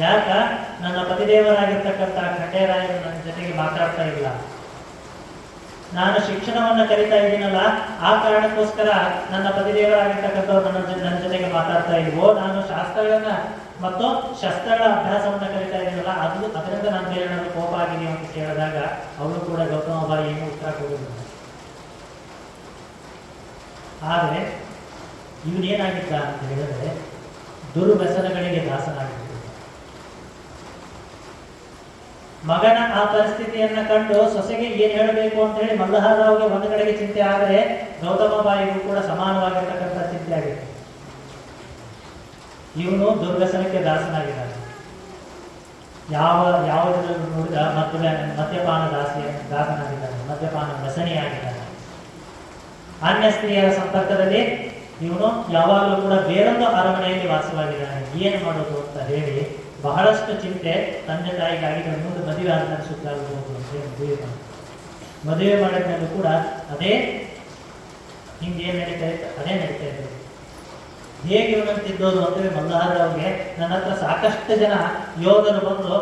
ಯಾಕ ನನ್ನ ಪತಿದೇವರಾಗಿರ್ತಕ್ಕಂಥ ಖಂಡೇರಾಯರು ನನ್ನ ಜೊತೆಗೆ ಮಾತಾಡ್ತಾ ಇಲ್ಲ, ನಾನು ಶಿಕ್ಷಣವನ್ನ ಕಲಿತಾ ಇದ್ದೀನಲ್ಲ, ಆ ಕಾರಣಕ್ಕೋಸ್ಕರ ನನ್ನ ಪತಿದೇವರಾಗಿರ್ತಕ್ಕಂಥವ್ರು ನನ್ನ ಜೊತೆಗೆ ಮಾತಾಡ್ತಾ ಇಲ್ವೋ, ನಾನು ಶಾಸ್ತ್ರಗಳನ್ನ ಮತ್ತು ಶಸ್ತ್ರಗಳ ಅಭ್ಯಾಸವನ್ನ ಕಲಿತಾ ಇದ್ದೀನಲ್ಲ, ಅದರಿಂದ ನನ್ನ ಮೇಲೆ ನಾನು ಕೋಪ ಆಗಿದೆಯೋ ಅಂತ ಕೇಳಿದಾಗ ಅವಳು ಕೂಡ ಗೌತಮ ಬಾಯಿ ಏನು ಉತ್ತರ ಕೊಡುವುದಿಲ್ಲ. ಆದರೆ ಇವನೇನಾಗಿದ್ದ ಅಂತ ಹೇಳಿದ್ರೆ ದುರ್ವ್ಯಸನಗಳಿಗೆ ದಾಸನಾಗಿದ್ದ. ಮಗನ ಆ ಪರಿಸ್ಥಿತಿಯನ್ನ ಕಂಡು ಸೊಸೆಗೆ ಏನ್ ಹೇಳಬೇಕು ಅಂತ ಹೇಳಿ ಮಲ್ಹಾರ್ರಾವ್ಗೆ ಒಂದು ಕಡೆಗೆ ಚಿಂತೆ ಆದರೆ ಗೌತಮ ಬಾಯಿಗೂ ಕೂಡ ಸಮಾನವಾಗಿರ್ತಕ್ಕಂಥ ಚಿಂತೆ ಆಗಿತ್ತು. ಇವನು ದುರ್ವ್ಯಸನಕ್ಕೆ ದಾಸನಾಗಿದ್ದಾನೆ. ಯಾವುದರಲ್ಲೂ ನೋಡಿದ ಮದ್ಯಪಾನ ದಾಸನಾಗಿದ್ದಾನೆ, ಮದ್ಯಪಾನ ವ್ಯಸನಿಯಾಗಿದ್ದಾನೆ. ಅನ್ಯ ಸ್ತ್ರೀಯರ ಸಂಪರ್ಕದಲ್ಲಿ ಇವನು ಯಾವಾಗಲೂ ಕೂಡ ಬೇರೊಂದು ಅರಮನೆಯಲ್ಲಿ ವಾಸವಾಗಿದ್ದಾನೆ. ಏನು ಮಾಡೋದು ಅಂತ ಹೇಳಿ ಬಹಳಷ್ಟು ಚಿಂತೆ ತಂದೆ ತಾಯಿಗಾಗಿ ಮುಂದೆ ಮದುವೆ ಆದ ಸುತ್ತಾಗಬಹುದು ಅಂತ ಹೇಳಿ ಮದುವೆ ಮಾಡಿದ್ಮೇಲೂ ಕೂಡ ಅದೇ ಹಿಂಗೇನು ನಡೀತಾ ಇತ್ತು ಅದೇ ನಡೀತಾ ಇತ್ತು. ಹೇಗೆ ಇವನನ್ನು ತಿದ್ದೋದು ಅಂತೇಳಿ ಮಲ್ಹಾರ್ರಾವ್ಗೆ ನನ್ನ ಹತ್ರ ಸಾಕಷ್ಟು ಜನ ಯೋಧರು ಬಂದು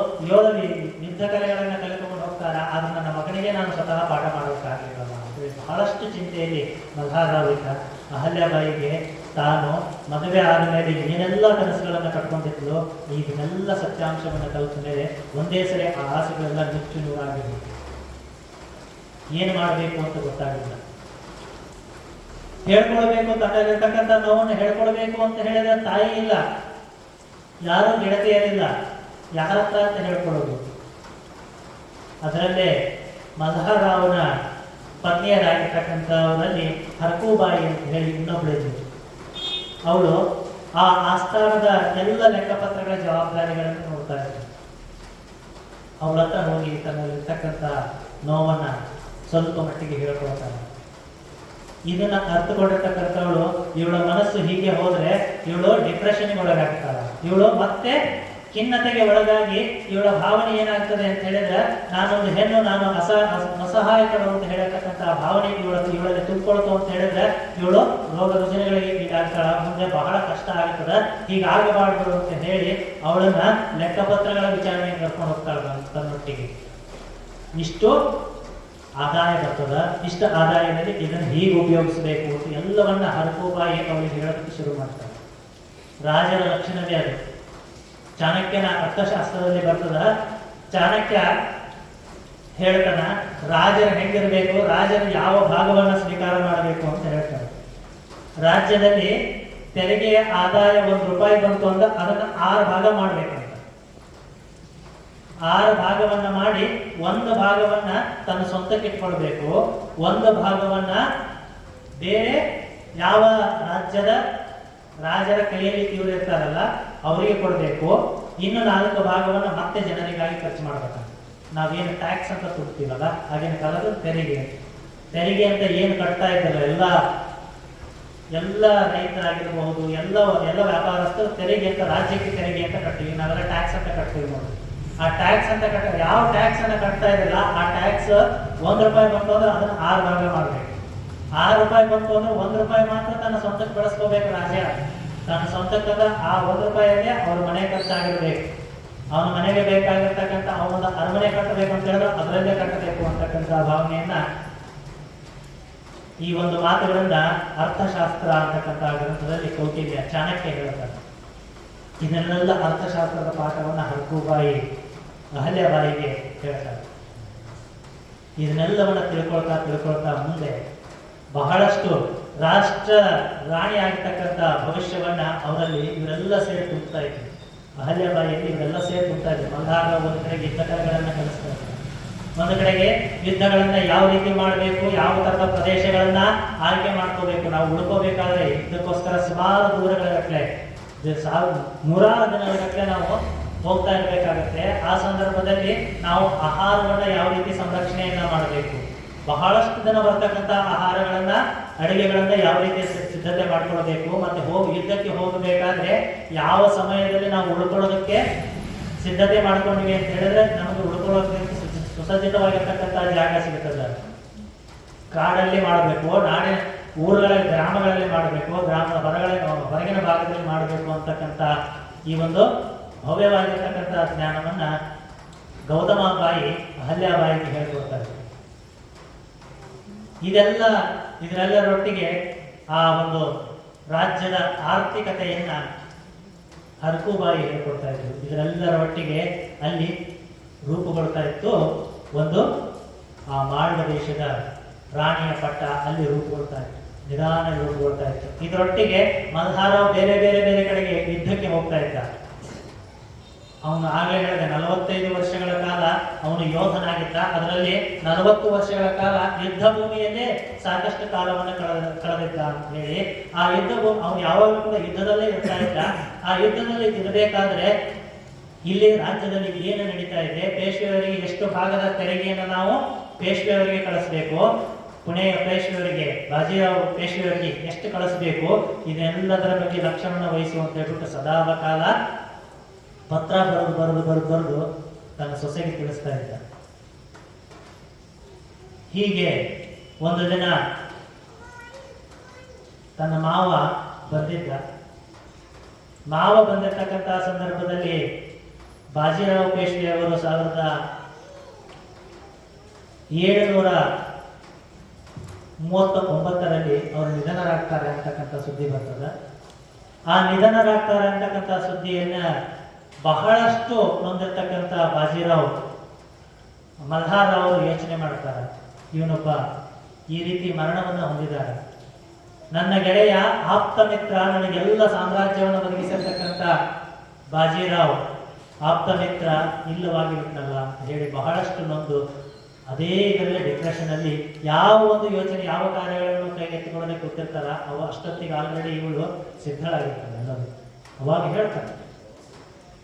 ಯುದ್ಧ ಕಲೆಗಳನ್ನು ಕಲಿತುಕೊಂಡು ಹೋಗ್ತಾರ, ಆದ್ರೆ ನನ್ನ ಮಗನಿಗೆ ನಾನು ಸ್ವತಃ ಪಾಠ ಮಾಡೋಕ್ಕಾಗಲಿಲ್ಲ ಅಂತೇಳಿ ಬಹಳಷ್ಟು ಚಿಂತೆಯಲ್ಲಿ ಮಲ್ಹಾರ್ರಾವ್ ಇದ್ದ. ಅಹಲ್ಯಾಬಾಯಿಗೆ ತಾನು ಮದುವೆ ಆದ ಮೇಲೆ ಏನೆಲ್ಲ ಕನಸುಗಳನ್ನು ಕಟ್ಕೊಂಡಿದ್ಲು, ಇದನ್ನೆಲ್ಲ ಸತ್ಯಾಂಶವನ್ನು ಕಲಿತ ಮೇಲೆ ಒಂದೇ ಸರಿ ಆ ಆಸೆಗಳೆಲ್ಲ ನುಚ್ಚು ನೂರಾಗಿದ್ವು. ಏನು ಮಾಡಬೇಕು ಅಂತ ಗೊತ್ತಾಗಿಲ್ಲ. ಹೇಳ್ಕೊಳ್ಬೇಕು, ತನ್ನಲ್ಲಿರ್ತಕ್ಕಂಥ ನೋವನ್ನು ಹೇಳ್ಕೊಳ್ಬೇಕು ಅಂತ ಹೇಳಿದ ತಾಯಿ ಇಲ್ಲ, ಯಾರು ಗೆಳತಿಯರಿಲ್ಲ, ಯಾರ ಹತ್ರ ಅಂತ ಹೇಳ್ಕೊಳ್ಳೋದು. ಅದರಲ್ಲೇ ಮಲ್ಹಾರ್ರಾವ್ನ ಪತ್ನಿಯರಾಗಿರ್ತಕ್ಕಂಥವರಲ್ಲಿ ಹರಕೂಬಾಯಿ ಅಂತ ಹೇಳಿ ಇನ್ನೊಬ್ಬಳಿದ್ಲು. ಅವಳು ಆ ಆಸ್ಥಾನದ ಎಲ್ಲ ಲೆಕ್ಕಪತ್ರಗಳ ಜವಾಬ್ದಾರಿಗಳನ್ನು ನೋಡ್ತಾ ಇದ್ಳು. ಅವಳ ಹತ್ರ ಹೋಗಿ ತನ್ನಲ್ಲಿರ್ತಕ್ಕಂಥ ನೋವನ್ನ ಸ್ವಲ್ಪ ಮಟ್ಟಿಗೆ ಹೇಳ್ಕೊಳ್ತಾಳೆ. ಇದನ್ನ ಅರ್ಥಕೊಂಡಿರ್ತಕ್ಕಂಥವಳು ಇವಳ ಮನಸ್ಸು ಹೀಗೆ ಹೋದ್ರೆ ಇವಳು ಡಿಪ್ರೆಷನ್ಗೆ ಒಳಗಾಗ್ತಾಳ, ಇವಳು ಮತ್ತೆ ಖಿನ್ನತೆಗೆ ಒಳಗಾಗಿ ಇವಳ ಭಾವನೆ ಏನಾಗ್ತದೆ ಅಂತ ಹೇಳಿದ್ರೆ, ನಾನೊಂದು ಹೆಣ್ಣು, ನಾನು ಅಸಹಾಯಕರು ಅಂತ ಹೇಳತಕ್ಕಂಥ ಭಾವನೆ ಇವಳಲ್ಲಿ ತುಂಬಿಕೊಳ್ತು ಅಂತ ಹೇಳಿದ್ರೆ ಇವಳು ರೋಗ ರುಜಿನಗಳಿಗೆ ಈಡಾಗ್ತಾಳ, ಮುಂದೆ ಬಹಳ ಕಷ್ಟ ಆಗ್ತದೆ. ಹೀಗಾಗಬಾರ್ದು ಅಂತ ಹೇಳಿ ಅವಳನ್ನ ಲೆಕ್ಕಪತ್ರಗಳ ವಿಚಾರಣೆಗೆ ಕರ್ಕೊಂಡು ಹೋಗ್ತಾಳ ತನ್ನೊಟ್ಟಿಗೆ. ಇಷ್ಟು ಆದಾಯ ಬರ್ತದ, ಇಷ್ಟ ಆದಾಯದಲ್ಲಿ ಇದನ್ನು ಹೀಗೆ ಉಪಯೋಗಿಸಬೇಕು ಅಂತ ಎಲ್ಲವನ್ನ ಹರಕೋಬಾಯಿ ಅವಳಿಗೆ ಹೇಳೋದಕ್ಕೆ ಶುರು ಮಾಡ್ತಾರೆ. ರಾಜರ ಲಕ್ಷಣವೇ ಅದು. ಚಾಣಕ್ಯನ ಅರ್ಥಶಾಸ್ತ್ರದಲ್ಲಿ ಬರ್ತದ, ಚಾಣಕ್ಯ ಹೇಳ್ತಾನ ರಾಜರು ಹೆಂಗಿರಬೇಕು, ರಾಜರು ಯಾವ ಭಾಗವನ್ನ ಸ್ವೀಕಾರ ಮಾಡಬೇಕು ಅಂತ ಹೇಳ್ತಾರೆ. ರಾಜ್ಯದಲ್ಲಿ ತೆರಿಗೆಯ ಆದಾಯ ₹1 ಬಂತು ಅಂದ್ರೆ ಅದನ್ನ 6 ಭಾಗ ಮಾಡ್ಬೇಕಂತ. 6 ಭಾಗವನ್ನ ಮಾಡಿ 1 ಭಾಗವನ್ನ ತನ್ನ ಸ್ವಂತಕ್ಕೆ ಇಟ್ಕೊಳ್ಬೇಕು, 1 ಭಾಗವನ್ನ ಬೇರೆ ಯಾವ ರಾಜ್ಯದ ರಾಜರ ಕೈಯಲ್ಲಿ ಇವರು ಇರ್ತಾರಲ್ಲ ಅವರಿಗೆ ಕೊಡಬೇಕು, ಇನ್ನು 4 ಭಾಗವನ್ನ ಮತ್ತೆ ಜನರಿಗಾಗಿ ಖರ್ಚು ಮಾಡ್ಬೇಕಂತ. ನಾವೇನು ಟ್ಯಾಕ್ಸ್ ಅಂತ ಕೊಡ್ತೀವಲ್ಲ ಆಗಿನ ಕಾಲದ ತೆರಿಗೆ ಅಂತ ಏನು ಕಟ್ತಾ ಇದ್ದಲ್ಲ, ಎಲ್ಲ ರೈತರಾಗಿರ್ಬಹುದು, ಎಲ್ಲ ವ್ಯಾಪಾರಸ್ಥರು ತೆರಿಗೆ ಅಂತ, ರಾಜ್ಯಕ್ಕೆ ತೆರಿಗೆ ಅಂತ ಕಟ್ತೀವಿ, ನಾವೆಲ್ಲ ಟ್ಯಾಕ್ಸ್ ಅಂತ ಕಟ್ತೀವಿ ನೋಡಿ. ಆ ಟ್ಯಾಕ್ಸ್ ಅಂತ ಯಾವ ಟ್ಯಾಕ್ಸ್ ಅನ್ನ ಕಟ್ತಾ ಇರಲ್ಲ ಆ ಟ್ಯಾಕ್ಸ್ ₹1 ಬಂತು ಅಂದ್ರೆ ಅದನ್ನ 6 ಭಾಗ ಮಾಡ್ಬೇಕು. ₹6 ಬಂತು ಅಂದ್ರೆ ₹1 ಮಾತ್ರ ತನ್ನ ಸ್ವಂತಕ್ಕೆ ಬಳಸ್ಕೋಬೇಕು. ರಾಜ ತನ್ನ ಸ್ವಂತಕ್ಕದ ಆ ₹1 ಅವ್ರ ಮನೆ ಖರ್ಚಾಗಿರ್ಬೇಕು. ಅವನ ಮನೆಗೆ ಬೇಕಾಗಿರ್ತಕ್ಕಂಥ ಅವನ ಅರಮನೆ ಕಟ್ಟಬೇಕು ಅಂತ ಹೇಳಿದ್ರೆ ಅದರಲ್ಲೇ ಕಟ್ಟಬೇಕು ಅಂತಕ್ಕಂಥ ಭಾವನೆಯನ್ನ ಈ ಒಂದು ಮಾತುಗಳಿಂದ ಅರ್ಥಶಾಸ್ತ್ರ ಅಂತಕ್ಕಂಥ ಗ್ರಂಥದಲ್ಲಿ ಕೌಟಿಲ್ಯ ಚಾಣಕ್ಯ ಹೇಳ್ತಾರೆ. ಇದನ್ನೆಲ್ಲ ಅರ್ಥಶಾಸ್ತ್ರದ ಪಾಠವನ್ನ ಹರಕೂಬಾಯಿ ಅಹಲ್ಯಬಾಯಿಗೆ ಹೇಳ್ತಾರೆ. ಇದನ್ನೆಲ್ಲವನ್ನ ತಿಳ್ಕೊಳ್ತಾ ಮುಂದೆ ಬಹಳಷ್ಟು ರಾಷ್ಟ್ರ ರಾಣಿ ಆಗಿರ್ತಕ್ಕಂಥ ಭವಿಷ್ಯವನ್ನ ಅವರಲ್ಲಿ ಇವರೆಲ್ಲ ಸೇರಿ ತುಂಬುತ್ತಾ ಇದ್ರು. ಅಹಲ್ಯಬಾಯಿಯಲ್ಲಿ ಇವರೆಲ್ಲ ಸೇರಿ ತುಂಬುತ್ತಾ ಇದ್ರು. ಮಲ್ಹಾರ ಒಂದು ಕಡೆಗೆ ಯುದ್ಧಕಲೆಗಳನ್ನ ಕಲಿಸ್ತಾ ಇದ್ರು, ಒಂದು ಕಡೆಗೆ ಯುದ್ಧಗಳನ್ನ ಯಾವ ರೀತಿ ಮಾಡಬೇಕು, ಯಾವ ತರದ ಪ್ರದೇಶಗಳನ್ನ ಆಯ್ಕೆ ಮಾಡ್ಕೋಬೇಕು, ನಾವು ಉಳ್ಕೋಬೇಕಾದ್ರೆ ಇದಕ್ಕೋಸ್ಕರ ಸುಮಾರು ದೂರಗಳಗಟ್ಟಲೆ 100 ದಿನಗಳಗಟ್ಟಲೆ ನಾವು ಹೋಗ್ತಾ ಇರಬೇಕಾಗತ್ತೆ. ಆ ಸಂದರ್ಭದಲ್ಲಿ ನಾವು ಆಹಾರವನ್ನ ಯಾವ ರೀತಿ ಸಂರಕ್ಷಣೆಯನ್ನ ಮಾಡಬೇಕು, ಬಹಳಷ್ಟು ದಿನ ಬರ್ತಕ್ಕಂಥ ಆಹಾರಗಳನ್ನ ಅಡುಗೆಗಳನ್ನ ಯಾವ ರೀತಿ ಸಿದ್ಧತೆ ಮಾಡ್ಕೊಳ್ಬೇಕು, ಮತ್ತೆ ಯುದ್ಧಕ್ಕೆ ಹೋಗಬೇಕಾದ್ರೆ ಯಾವ ಸಮಯದಲ್ಲಿ ನಾವು ಉಳ್ಕೊಳ್ಳೋದಕ್ಕೆ ಸಿದ್ಧತೆ ಮಾಡ್ಕೊಂಡಿವಿ ಅಂತ ಹೇಳಿದ್ರೆ ನಮಗೆ ಉಳ್ಕೊಳ್ಳೋದಕ್ಕೆ ಸುಸಜ್ಜಿತವಾಗಿರ್ತಕ್ಕಂಥ ಜಾಗ ಸಿಗುತ್ತದೆ. ಕಾಡಲ್ಲಿ ಮಾಡಬೇಕು, ಊರುಗಳಲ್ಲಿ ಗ್ರಾಮಗಳಲ್ಲಿ ಮಾಡಬೇಕು, ಹೊರಗಿನ ಭಾಗದಲ್ಲಿ ಮಾಡಬೇಕು ಅಂತಕ್ಕಂಥ ಈ ಒಂದು ಭವ್ಯವಾಗಿರ್ತಕ್ಕಂಥ ಜ್ಞಾನವನ್ನ ಗೌತಮಬಾಯಿ ಅಹಲ್ಯಬಾಯಿಗೆ ಹೇಳಿಕೊಡ್ತಾರೆ. ಇದರೆಲ್ಲರೊಟ್ಟಿಗೆ ಆ ಒಂದು ರಾಜ್ಯದ ಆರ್ಥಿಕತೆಯನ್ನ ಹರಕೂಬಾಯಿ ಹೇಳಿಕೊಡ್ತಾ ಇದ್ರು. ಇದರೆಲ್ಲರ ಒಟ್ಟಿಗೆ ಅಲ್ಲಿ ರೂಪುಗೊಳ್ತಾ ಇತ್ತು ಒಂದು ಆ ಮಾಳ್ವ ದೇಶದ ರಾಣಿಯ ಪಟ್ಟ ಅಲ್ಲಿ ರೂಪುಗೊಳ್ತಾ ಇತ್ತು, ನಿಧಾನ ರೂಪುಗೊಳ್ತಾ ಇತ್ತು. ಇದರೊಟ್ಟಿಗೆ ಮಲ್ಹಾರ ಬೇರೆ ಬೇರೆ ಬೇರೆ ಕಡೆಗೆ ಯುದ್ಧಕ್ಕೆ ಹೋಗ್ತಾ ಇದ್ದ. ಅವನು ಆಗಲೇ ಹೇಳಿದೆ 45 ವರ್ಷಗಳ ಕಾಲ ಅವನು ಯೋಧನಾಗಿದ್ದ. ಅದರಲ್ಲಿ 40 ವರ್ಷಗಳ ಕಾಲ ಯುದ್ಧ ಭೂಮಿಯಲ್ಲೇ ಸಾಕಷ್ಟು ಕಾಲವನ್ನು ಕಳೆದಿದ್ದ ಅಂತ ಹೇಳಿ ಆ ಯುದ್ಧ ಅವನು ಯಾವಾಗಲೂ ಕೂಡ ಯುದ್ಧದಲ್ಲೇ ಇರ್ತಾ ಇದ್ದ. ಆ ಯುದ್ಧದಲ್ಲಿ ಇರಬೇಕಾದ್ರೆ ಇಲ್ಲಿ ರಾಜ್ಯದಲ್ಲಿ ಏನು ನಡೀತಾ ಇದೆ, ಪೇಶ್ವೆಯವರಿಗೆ ಎಷ್ಟು ಭಾಗದ ತೆರಿಗೆಯನ್ನು ನಾವು ಪೇಶ್ವೆಯವರಿಗೆ ಕಳಿಸ್ಬೇಕು, ಪುಣೆಯ ಪೇಶ್ವೆಯವರಿಗೆ, ಬಾಜಿರಾವ್ ಪೇಶ್ವೆಯವರಿಗೆ ಎಷ್ಟು ಕಳಿಸ್ಬೇಕು, ಇದೆಲ್ಲದರ ಬಗ್ಗೆ ಲಕ್ಷ್ಯವನ್ನು ವಹಿಸುವಂತ ಹೇಳ್ಬಿಟ್ಟು ಸದಾಕಾಲ ಪತ್ರ ಬರೆದು ತನ್ನ ಸೊಸೆಗೆ ತಿಳಿಸ್ತಾ ಇದ್ದ. ಹೀಗೆ ಒಂದು ದಿನ ತನ್ನ ಮಾವ ಬಂದಿದ್ದ. ಮಾವ ಬಂದಿರತಕ್ಕಂತಹ ಸಂದರ್ಭದಲ್ಲಿ ಬಾಜಿರಾವ್ ಪೇಶ್ವೆ ಅವರು 1739ರಲ್ಲಿ ಅವರು ನಿಧನರಾಗ್ತಾರೆ ಅಂತಕ್ಕಂಥ ಸುದ್ದಿ ಬರ್ತದೆ. ಆ ನಿಧನರಾಗ್ತಾರೆ ಅಂತಕ್ಕಂಥ ಸುದ್ದಿಯನ್ನ ಬಹಳಷ್ಟು ನೊಂದಿರ್ತಕ್ಕಂಥ ಬಾಜಿರಾವ್ ಮಲ್ಹಾರ್ ಅವರು ಯೋಚನೆ ಮಾಡ್ತಾರೆ, ಇವನೊಬ್ಬ ಈ ರೀತಿ ಮರಣವನ್ನು ಹೊಂದಿದ್ದಾರೆ, ನನ್ನ ಗೆಳೆಯ ಆಪ್ತ ಮಿತ್ರ ನನಗೆಲ್ಲ ಸಾಮ್ರಾಜ್ಯವನ್ನು ಒದಗಿಸಿರ್ತಕ್ಕಂಥ ಬಾಜಿರಾವ್ ಆಪ್ತ ಮಿತ್ರ ಇಲ್ಲವಾಗಿರುತ್ತಲ್ಲ ಅಂತ ಹೇಳಿ ಬಹಳಷ್ಟು ನೊಂದು ಅದೇ ಇದರಲ್ಲಿ ಡಿಪ್ರೆಷನ್ ಅಲ್ಲಿ ಯಾವ ಒಂದು ಯೋಚನೆ ಯಾವ ಕಾರ್ಯಗಳನ್ನು ಕೈಗೆತ್ತಿಕೊಳ್ಳೋದಕ್ಕೆ ಗೊತ್ತಿರ್ತಾರ ಅವ ಅಷ್ಟೊತ್ತಿಗೆ ಆಲ್ರೆಡಿ ಇವಳು ಸಿದ್ಧಳಾಗಿರ್ತಾಳೆ ಎಲ್ಲರೂ. ಅವಾಗ ಹೇಳ್ತಾರೆ,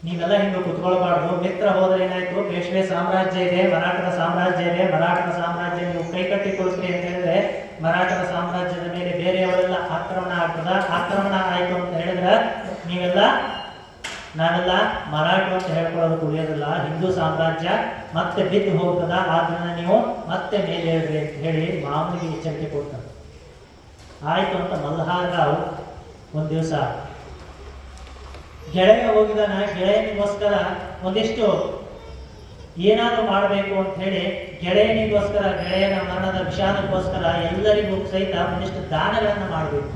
ನೀವೆಲ್ಲ ಹಿಂಗೆ ಕುತ್ಕೊಳ್ಬಾರ್ದು, ಮಿತ್ರ ಹೋದ್ರೆ ಏನಾಯ್ತು, ಪೇಶ್ವೆ ಸಾಮ್ರಾಜ್ಯ ಇದೆ, ಮರಾಠದ ಸಾಮ್ರಾಜ್ಯ ಇದೆ, ಮರಾಠದ ಸಾಮ್ರಾಜ್ಯ ನೀವು ಕೈ ಕಟ್ಟಿಕೊಳ್ತೀರಿ ಅಂತ ಹೇಳಿದ್ರೆ ಮರಾಠದ ಸಾಮ್ರಾಜ್ಯದ ಮೇಲೆ ಬೇರೆಯವರೆಲ್ಲ ಆಕ್ರಮಣ ಆಗ್ತದ, ಆಕ್ರಮಣ ಆಯ್ತು ಅಂತ ಹೇಳಿದ್ರೆ ನೀವೆಲ್ಲ ನಾವೆಲ್ಲ ಮರಾಠ ಅಂತ ಹೇಳ್ಕೊಳ್ಳೋದು ಉಳಿಯೋದಿಲ್ಲ, ಹಿಂದೂ ಸಾಮ್ರಾಜ್ಯ ಮತ್ತೆ ಬಿದ್ದು ಹೋಗ್ತದ, ಆದ್ರಿಂದ ನೀವು ಮತ್ತೆ ಮೇಲೆ ಹೇಳ್ರಿ ಅಂತ ಹೇಳಿ ಮಾಮೂಲಿಗೆ ಎಚ್ಚರಿಕೆ ಕೊಡ್ತಾರೆ. ಆಯ್ತು ಅಂತ ಮಲ್ಹಾರ್ ರಾವ್ ಒಂದು ದಿವಸ ಗೆಳೆಯ ಹೋಗಿದಾನ, ಗೆಳೆಯನಿಗೋಸ್ಕರ ಒಂದಿಷ್ಟು ಏನಾದರೂ ಮಾಡಬೇಕು ಅಂತ ಹೇಳಿ ಗೆಳೆಯನಿಗೋಸ್ಕರ, ಗೆಳೆಯನ ಮರಣದ ವಿಷಾದಕ್ಕೋಸ್ಕರ ಎಲ್ಲರಿಗೂ ಸಹಿತ ಒಂದಿಷ್ಟು ದಾನಗಳನ್ನು ಮಾಡಬೇಕು.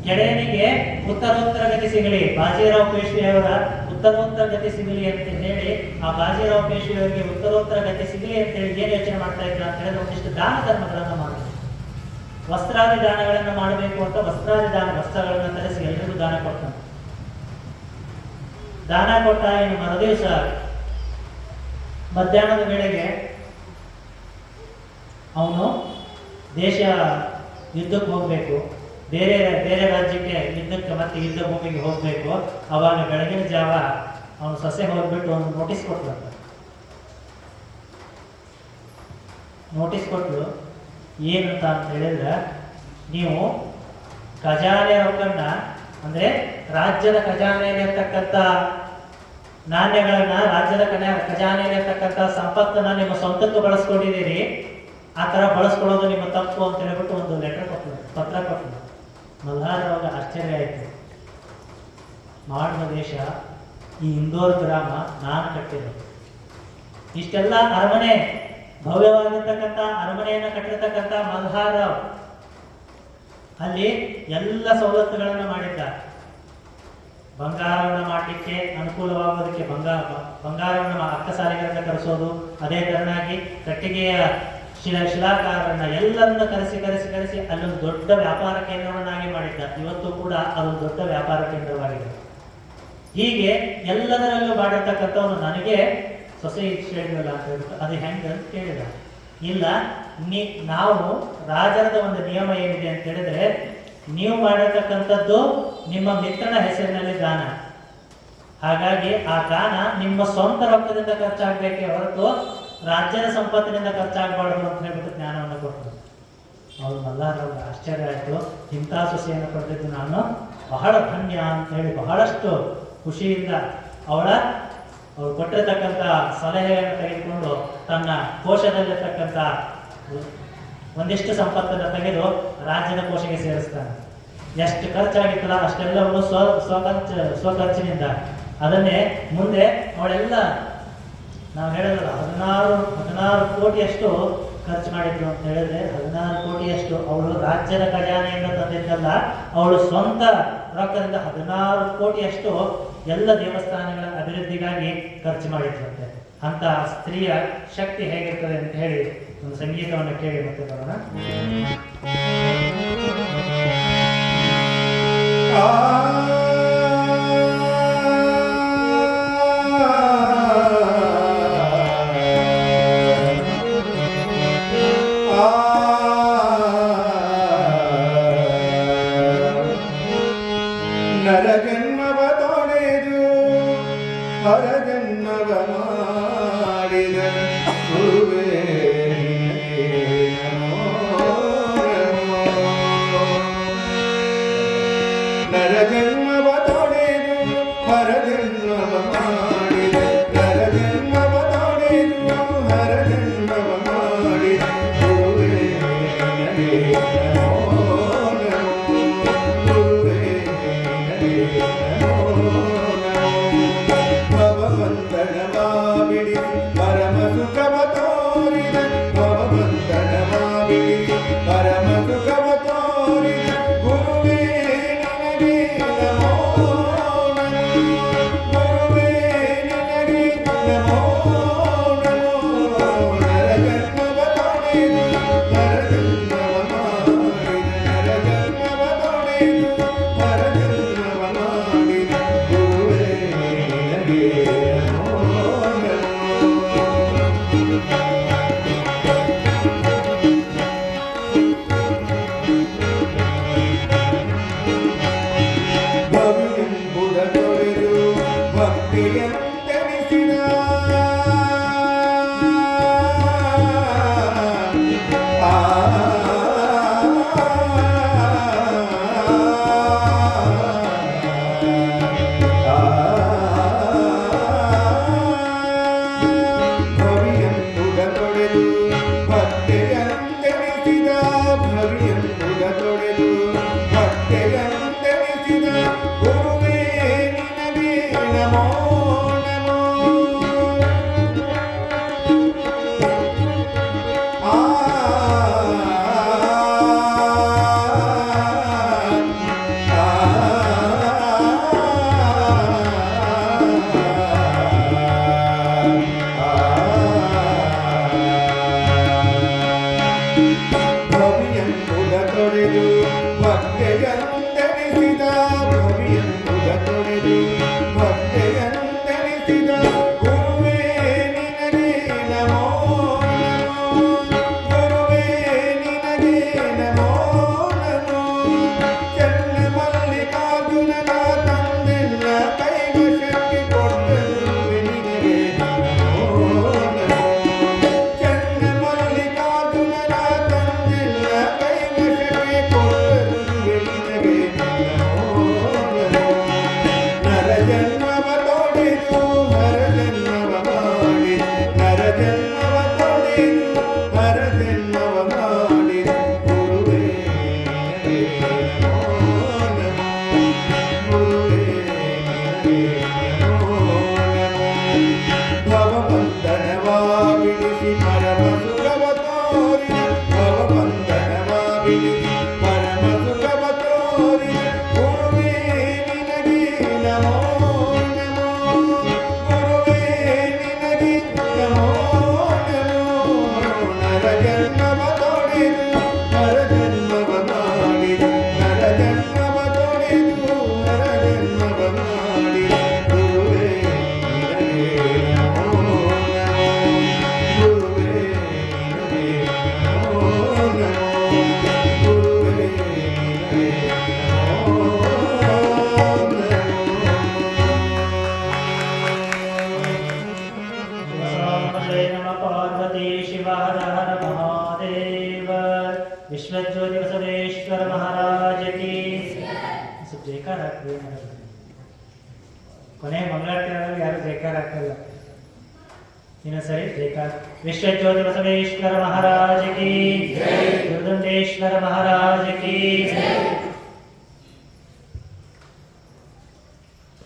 ಗೆಳೆಯನಿಗೆ ಉತ್ತರೋತ್ತರ ಗತಿ ಸಿಗಲಿ, ಬಾಜಿರಾವ್ ಪೇಶ್ವೆ ಅವರ ಉತ್ತರೋತ್ತರ ಗತಿ ಸಿಗಲಿ ಅಂತ ಹೇಳಿ, ಆ ಬಾಜಿರಾವ್ ಪೇಶ್ವೆ ಅವರಿಗೆ ಉತ್ತರೋತ್ತರ ಗತಿ ಸಿಗಲಿ ಅಂತ ಹೇಳಿ ಏನು ಯೋಚನೆ ಮಾಡ್ತಾ ಇದ್ರ ಅಂತ ಹೇಳಿದ್ರೆ ಒಂದಿಷ್ಟು ದಾನ ಧರ್ಮಗಳನ್ನು ಮಾಡಬೇಕು. ವಸ್ತ್ರಾದಿ ದಾನಗಳನ್ನು ಮಾಡಬೇಕು ಅಂತ ವಸ್ತ್ರಾದಿ ದಾನ, ವಸ್ತ್ರಗಳನ್ನು ತರಿಸಿ ಎಲ್ರಿಗೂ ದಾನ ಕೊಡ್ತಾನೆ. ದಾನ ಕೊಟ್ಟ ಇನ್ನು ಮರುದಿವಸ ಮಧ್ಯಾಹ್ನದ ವೇಳೆಗೆ ಅವನು ದೇಶ ಯುದ್ಧಕ್ಕೆ ಹೋಗಬೇಕು, ಬೇರೆ ಬೇರೆ ರಾಜ್ಯಕ್ಕೆ ಯುದ್ಧಕ್ಕೆ ಮತ್ತೆ ಯುದ್ಧ ಭೂಮಿಗೆ ಹೋಗಬೇಕು. ಅವಾಗ ಬೆಳಗಿನ ಜಾವ ಅವನು ಸೊಸೆ ಹೋಗ್ಬಿಟ್ಟು ಒಂದು ನೋಟಿಸ್ ಕೊಟ್ಲು. ನೋಟಿಸ್ ಕೊಟ್ಲು ಏನಂತ ಅಂತ ಹೇಳಿದ್ರೆ, ನೀವು ಖಜಾನೆ ರೊಕ್ಕನ್ನ ಅಂದ್ರೆ ರಾಜ್ಯದ ಖಜಾನೆಯಲ್ಲಿರ್ತಕ್ಕಂಥ ನಾಣ್ಯಗಳನ್ನ, ರಾಜ್ಯದ ಖಜಾನೆಯಲ್ಲಿರ್ತಕ್ಕಂಥ ಸಂಪತ್ತನ್ನ ನಿಮ್ಮ ಸ್ವಂತಕ್ಕೆ ಬಳಸ್ಕೊಂಡಿದ್ದೀರಿ, ಆ ಥರ ಬಳಸ್ಕೊಳ್ಳೋದು ನಿಮ್ಮ ತಪ್ಪು ಅಂತ ಹೇಳ್ಬಿಟ್ಟು ಒಂದು ಲೆಟರ್ ಕೊಟ್ಟರು, ಪತ್ರ ಕೊಟ್ಟರು. ಮಲ್ಹಾರ್ ಅವಾಗ ಆಶ್ಚರ್ಯ ಆಯಿತು. ಮಾಡಿದ ದೇಶ ಈ ಇಂದೋರ್ ಗ್ರಾಮ ನಾನು ಕಟ್ಟಿರೋದು. ಇಷ್ಟೆಲ್ಲ ಅರಮನೆ, ಭವ್ಯವಾಗಿರ್ತಕ್ಕಂಥ ಅರಮನೆಯನ್ನು ಕಟ್ಟಿರ್ತಕ್ಕಂಥ ಮಲ್ಹಾರ್ ರಾವ್ ಅಲ್ಲಿ ಎಲ್ಲ ಸವಲತ್ತುಗಳನ್ನು ಮಾಡಿದ್ದ. ಬಂಗಾರವನ್ನು ಮಾಡಲಿಕ್ಕೆ ಅನುಕೂಲವಾಗೋದಕ್ಕೆ ಬಂಗಾರವನ್ನು ಅಕ್ಕಸಾಲಿಗರನ್ನ ಕರೆಸೋದು, ಅದೇ ತರನಾಗಿ ಕಟ್ಟಿಗೆಯ ಶಿಲಾಕಾರರನ್ನ ಎಲ್ಲರನ್ನ ಕರೆಸಿ ಅಲ್ಲೊಂದು ದೊಡ್ಡ ವ್ಯಾಪಾರ ಕೇಂದ್ರವನ್ನಾಗಿ ಮಾಡಿದ್ದ. ಇವತ್ತು ಕೂಡ ಅದೊಂದು ದೊಡ್ಡ ವ್ಯಾಪಾರ ಕೇಂದ್ರವಾಗಿದೆ. ಹೀಗೆ ಎಲ್ಲದರಲ್ಲೂ ಮಾಡಿರ್ತಕ್ಕಂಥವನು ನನಗೆ ಸೊಸೆ ಹೇಳಿಲ್ಲ ಅಂತ ಹೇಳ್ಬಿಟ್ಟು ಅದು ಹೆಂಗೆ ಅಂತ ಕೇಳಿದ. ಇಲ್ಲ, ನಾವು ರಾಜರದ ಒಂದು ನಿಯಮ ಏನಿದೆ ಅಂತ ಹೇಳಿದ್ರೆ, ನೀವು ಮಾಡಿರ್ತಕ್ಕಂಥದ್ದು ನಿಮ್ಮ ಮಿತ್ರನ ಹೆಸರಿನಲ್ಲಿ ದಾನ, ಹಾಗಾಗಿ ಆ ದಾನ ನಿಮ್ಮ ಸ್ವಂತ ರೊಕ್ಕದಿಂದ ಖರ್ಚಾಗಬೇಕೇ ಹೊರತು ರಾಜ್ಯದ ಸಂಪತ್ತಿನಿಂದ ಖರ್ಚಾಗಬಾರ್ದು ಅಂತ ಹೇಳ್ಬಿಟ್ಟು ಜ್ಞಾನವನ್ನು ಕೊಟ್ಟರು. ಅವ್ರು ಮಲ್ಹಾರ್ ಅವ್ರಿಗೆ ಆಶ್ಚರ್ಯ ಆಯಿತು. ಇಂಥ ಸೊಸೆಯನ್ನು ಪಡೆದಿದ್ದು ನಾನು ಬಹಳ ಧನ್ಯ ಅಂತ ಹೇಳಿ ಬಹಳಷ್ಟು ಖುಷಿಯಿಂದ ಅವಳು ಕೊಟ್ಟಿರ್ತಕ್ಕಂಥ ಸಲಹೆಯನ್ನು ತೆಗೆದುಕೊಂಡು ತನ್ನ ಕೋಶದಲ್ಲಿರ್ತಕ್ಕಂಥ ಒಂದಿಷ್ಟು ಸಂಪತ್ತನ್ನು ತೆಗೆದು ರಾಜ್ಯದ ಕೋಶಕ್ಕೆ ಸೇರಿಸ್ತಾನೆ. ಎಷ್ಟು ಖರ್ಚಾಗಿತ್ತಲ್ಲ ಅಷ್ಟೆಲ್ಲವನ್ನು ಸ್ವಖರ್ಚಿನಿಂದ ಅದನ್ನೇ ಮುಂದೆ ಅವಳೆಲ್ಲ ನಾವು ಹೇಳೋದಲ್ಲ 16 ಕೋಟಿಯಷ್ಟು ಖರ್ಚು ಮಾಡಿದ್ರು ಅಂತ ಹೇಳಿದ್ರೆ, 16 ಕೋಟಿಯಷ್ಟು ಅವಳು ರಾಜ್ಯದ ಖಜಾನೆಯಿಂದ ತಂದಿದ್ದಲ್ಲ, ಅವಳು ಸ್ವಂತ ರೊಕ್ಕದಿಂದ 16 ಕೋಟಿಯಷ್ಟು ಎಲ್ಲ ದೇವಸ್ಥಾನಗಳ ಅಭಿವೃದ್ಧಿಗಾಗಿ ಖರ್ಚು ಮಾಡಿದ್ರಂತೆ. ಅಂತ ಸ್ತ್ರೀಯ ಶಕ್ತಿ ಹೇಗಿರ್ತದೆ ಅಂತ ಹೇಳಿ ಒಂದು ಸಂಗೀತವನ್ನು ಕೇಳಿ ಮತ್ತೆ ಬರೋಣ. ನರಜನ್ಮವ ತೊಳೆದು ಹರಜನ್ಮವ ಮಾಡಿದ ಗುರುವೇ ನರಜನ್ಮವ ತೊಳೆದು ಹರಜನ್ಮವ ಮಾಡಿದ, ನರಜನ್ಮವ ತೊಳೆದು ಹರಜನ್ಮವ ಮಾಡಿದ ಗುರುವೇ ಪರಮ ಸುಖವ ತೋರಿದ, ಪರಮ ಸುಖವ ತೋರಿದ ಗುರುವೇ ನನಗೆ ನಮೋ ನಮೋ, ಗುರುವೇ ನನಗೆ ನಮೋ ನಮೋ. ನರಜನ್ಮವ ತೊಳೆದು ಹರಜನ್ಮವ ಮಾಡಿದ, ನರಜನ್ಮವ ತೊಳೆದು ಹರಜನ್ಮವ ಮಾಡಿದ ಗುರುವೇ ನನಗೆ ನಮೋ ನಮೋ. ಭವಿಯೆಂಬುದ ತೊರೆದು ಭಕ್ತಿಯಂತೆನಿಸಿದ, ಜೈಕಾರ ಹಾಕ್ತೀವಿ ಕೊನೆ ಮಂಗಳಾರತಿ ಯಾರು ಜೈಕಾರ ಹಾಕಲ್ಲ. ಇನ್ನೊಂದ್ಸರಿ ಜೈಕಾರ. ವಿಶ್ವಜ್ಯೋತಿ ಬಸವೇಶ್ವರ ಮಹಾರಾಜ ಕಿ, ದುರ್ದಂಡೇಶ್ವರ ಮಹಾರಾಜ ಕಿ.